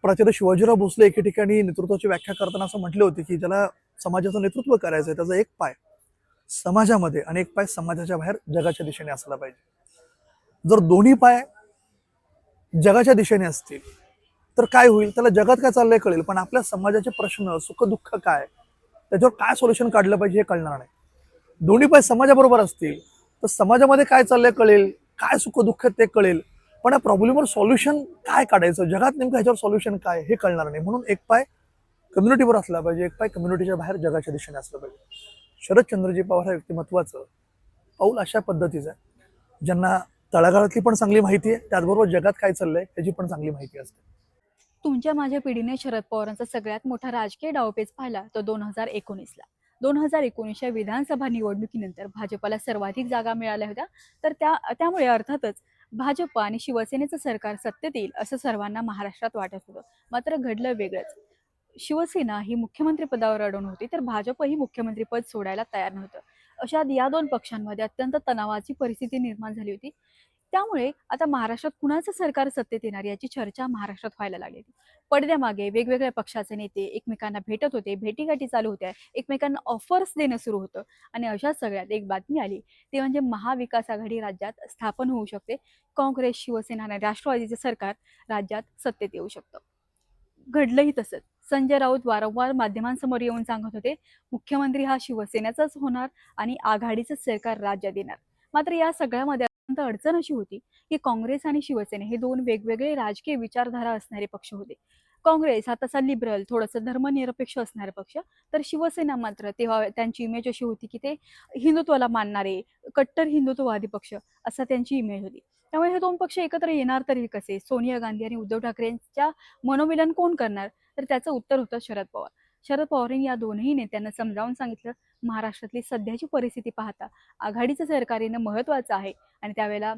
प्राचार्य शिवाजीराव भोसले एके ठिकाणी नेतृत्वाची व्याख्या करताना असं म्हटले होते की ज्याला समाजाचं नेतृत्व करायचं आहे त्याचा एक पाय समाजामध्ये आणि एक पाय समाजाच्या बाहेर जगाच्या दिशेने असला पाहिजे. जर दोन्ही पाय जगाच्या दिशेने असतील तर काय होईल? त्याला जगात काय चाललंय कळेल, पण आपल्या समाजाचे प्रश्न, सुखदुःख काय, त्याच्यावर काय सोल्युशन काढलं पाहिजे हे कळणार नाही. दोन्ही पाय समाजाबरोबर असतील तर समाजामध्ये काय चाललंय कळेल, काय सुखदुःख ते कळेल, पण या प्रॉब्लेमवर सॉल्युशन काय काढायचं, जगात नेमकं ह्याच्यावर सॉल्युशन काय हे कळणार नाही. म्हणून एक पाय कम्युनिटीवर असला पाहिजे, एक पाय कम्युनिटीच्या बाहेर जगाच्या दिशेने असलं पाहिजे. शरदचंद्रजी पवार या व्यक्तिमत्वाचं पाऊल अशा पद्धतीचं आहे, ज्यांना तळागाळातली पण चांगली माहिती आहे, त्याचबरोबर जगात काय चाललंय त्याची पण चांगली माहिती असते. तुमच्या माझ्या पिढीने शरद पवारांचा सगळ्यात मोठा राजकीय डावपेच पाहिला तो 2019ला. 2019च्या विधानसभा निवडणुकीनंतर भाजपला सर्वाधिक जागा मिळाल्या होत्या, तर त्यामुळे अर्थातच भाजप आणि शिवसेनेचं सरकार सत्तेत येईल असं सर्वांना महाराष्ट्रात वाटत होतं. मात्र घडलं वेगळंच. शिवसेना ही मुख्यमंत्रीपदावर अडून होती, तर भाजपही मुख्यमंत्रीपद सोडायला तयार नव्हतं. अशात या 2 पक्षांमध्ये अत्यंत तणावाची परिस्थिती निर्माण झाली होती. त्यामुळे आता महाराष्ट्रात कुणाचं सरकार सत्तेत येणार याची चर्चा महाराष्ट्रात व्हायला लागली होती. पडद्यामागे वेगवेगळ्या पक्षाचे नेते एकमेकांना भेटत होते, भेटीगाठी चालू होत्या, एकमेकांना ऑफर्स देणं सुरू होतं आणि अशा सगळ्यात एक बातमी आली, ती म्हणजे महाविकास आघाडी राज्यात स्थापन होऊ शकते. काँग्रेस, शिवसेना आणि राष्ट्रवादीचे सरकार राज्यात सत्तेत येऊ शकतं. घडलंही तसंच. संजय राऊत वारंवार माध्यमांसमोर येऊन सांगत होते, मुख्यमंत्री हा शिवसेनेचाच होणार आणि आघाडीचं सरकार राज्यात येणार. मात्र या सगळ्यामध्ये अत्यंत अडचण अशी होती की काँग्रेस आणि शिवसेना हे 2 वेगवेगळे राजकीय विचारधारा असणारे पक्ष होते. काँग्रेस हा तसा लिबरल, थोडंसं धर्मनिरपेक्ष असणारा पक्ष, तर शिवसेना मात्र तेव्हा त्यांची इमेज अशी होती की ते हिंदुत्वाला मानणारे, कट्टर हिंदुत्ववादी पक्ष असा त्यांची इमेज होती. त्यामुळे हे दोन पक्ष एकत्र येणार तरी कसे? सोनिया गांधी आणि उद्धव ठाकरे यांच्या मनोमिलन कोण करणार? तर त्याचं उत्तर होतं शरद पवार. शरद पवारांनी या दोनही नेत्यांना समजावून सांगितलं, महाराष्ट्रातली सध्याची परिस्थिती पाहता आघाडीचं सरकार येणं महत्त्वाचं आहे. आणि त्यावेळेला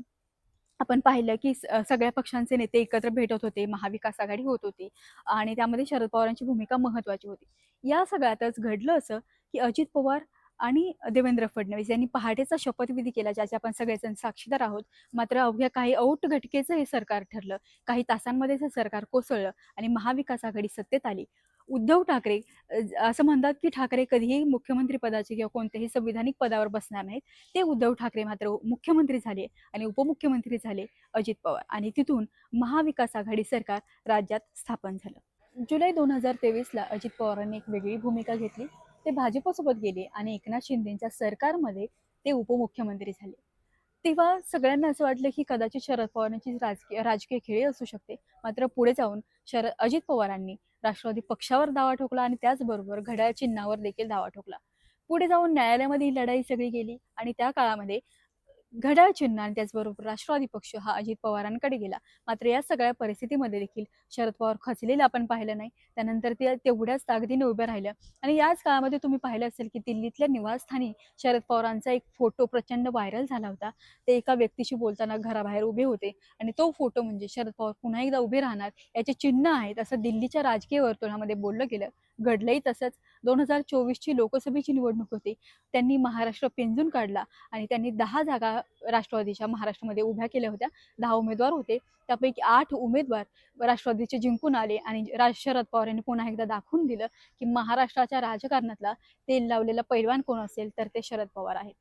आपण पाहिलं की सगळ्या पक्षांचे नेते एकत्र भेटत होते, महाविकास आघाडी होत होती आणि त्यामध्ये शरद पवारांची भूमिका महत्त्वाची होती. या सगळ्यातच घडलं असं की अजित पवार आणि देवेंद्र फडणवीस यांनी पहाटेचा शपथविधी केला, ज्याचे आपण सगळेजण साक्षीदार आहोत. मात्र अवघ्या काही औट घटकेचं हे सरकार ठरलं. काही तासांमध्येच हे सरकार कोसळलं आणि महाविकास आघाडी सत्तेत आली. उद्धव ठाकरे असं म्हणतात की ठाकरे कधीही मुख्यमंत्री पदाचे किंवा कोणत्याही संविधानिक पदावर बसणार नाहीत. ते उद्धव ठाकरे मात्र मुख्यमंत्री झाले आणि उपमुख्यमंत्री झाले अजित पवार आणि तिथून महाविकास आघाडी सरकार राज्यात स्थापन झालं. जुलै 2023ला अजित पवारांनी एक वेगळी भूमिका घेतली. ते भाजपसोबत गेले आणि एकनाथ शिंदेच्या सरकारमध्ये ते उपमुख्यमंत्री झाले. तेव्हा सगळ्यांना असं वाटलं की कदाचित शरद पवारांची राजकीय खेळी असू शकते. मात्र पुढे जाऊन अजित पवारांनी राष्ट्रवादी पक्षावर दावा ठोकला आणि त्याचबरोबर घड्याळ चिन्हावर देखील दावा ठोकला. पुढे जाऊन न्यायालयामध्ये ही लढाई सगळी गेली आणि त्या काळामध्ये घड्याळ चिन्ह आणि त्याचबरोबर राष्ट्रवादी पक्ष हा अजित पवारांकडे गेला. मात्र या सगळ्या परिस्थितीमध्ये देखील शरद पवार खचलेलं आपण पाहिलं नाही. त्यानंतर ते तेवढ्याच ताकदीने उभे राहिल्या आणि याच काळामध्ये तुम्ही पाहिलं असेल की दिल्लीतल्या निवासस्थानी शरद पवारांचा एक फोटो प्रचंड व्हायरल झाला होता. ते एका व्यक्तीशी बोलताना घराबाहेर उभे होते आणि तो फोटो म्हणजे शरद पवार पुन्हा एकदा उभे राहणार याचे चिन्ह आहेत असं दिल्लीच्या राजकीय वर्तुळामध्ये बोललं गेलं. घडलंही तसंच. 2024ची लोकसभेची निवडणूक होती. त्यांनी महाराष्ट्र पिंजून काढला आणि त्यांनी 10 जागा राष्ट्रवादीच्या महाराष्ट्रामध्ये उभ्या केल्या होत्या. 10 उमेदवार होते, त्यापैकी 8 उमेदवार राष्ट्रवादीचे जिंकून आले आणि शरद पवार यांनी पुन्हा एकदा दाखवून दिलं की महाराष्ट्राच्या राजकारणातला तेल लावलेला पैलवान कोण असेल तर ते शरद पवार आहेत.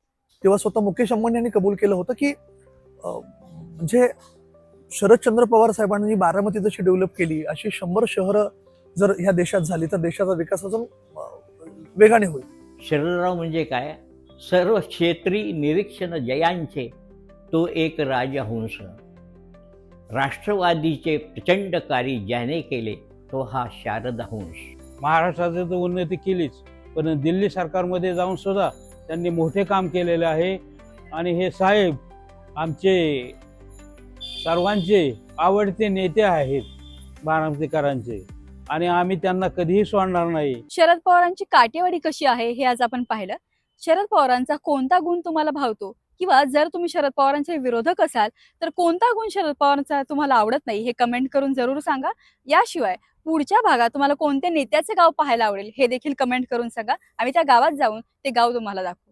तेव्हा स्वतः मुकेश अंबानी यांनी कबूल केलं होतं की म्हणजे शरदचंद्र पवार साहेबांनी बारामती जशी डेव्हलप केली अशी 100 शहरं जर ह्या देशात झाली तर देशाचा विकास अजून वेगाने होईल. शरदराव म्हणजे काय? सर्व क्षेत्री निरीक्षण जयांचे तो एक राजहंस. राष्ट्रवादीचे प्रचंड कार्य ज्याने केले तो हा शारदहंस. महाराष्ट्राची तर उन्नती केलीच, पण दिल्ली सरकारमध्ये जाऊन सुद्धा त्यांनी मोठे काम केलेले आहे. आणि हे साहेब आमचे सर्वांचे आवडते नेते आहेत बारामतीकरांचे आणि आम्ही त्यांना कधीही सोडणार नाही. शरद पवारांची काटेवाडी कशी आहे हे आज आपण पाहिलं. शरद पवारांचा कोणता गुण तुम्हाला भावतो किंवा जर तुम्ही शरद पवारांचे विरोधक असाल तर कोणता गुण शरद पवारांचा तुम्हाला आवडत नाही हे कमेंट करून जरूर सांगा. याशिवाय पुढच्या भागात तुम्हाला कोणत्या नेत्याचे गाव पाहायला आवडेल हे देखील कमेंट करून सांगा. आम्ही त्या गावात जाऊन ते गाव तुम्हाला दाखवू.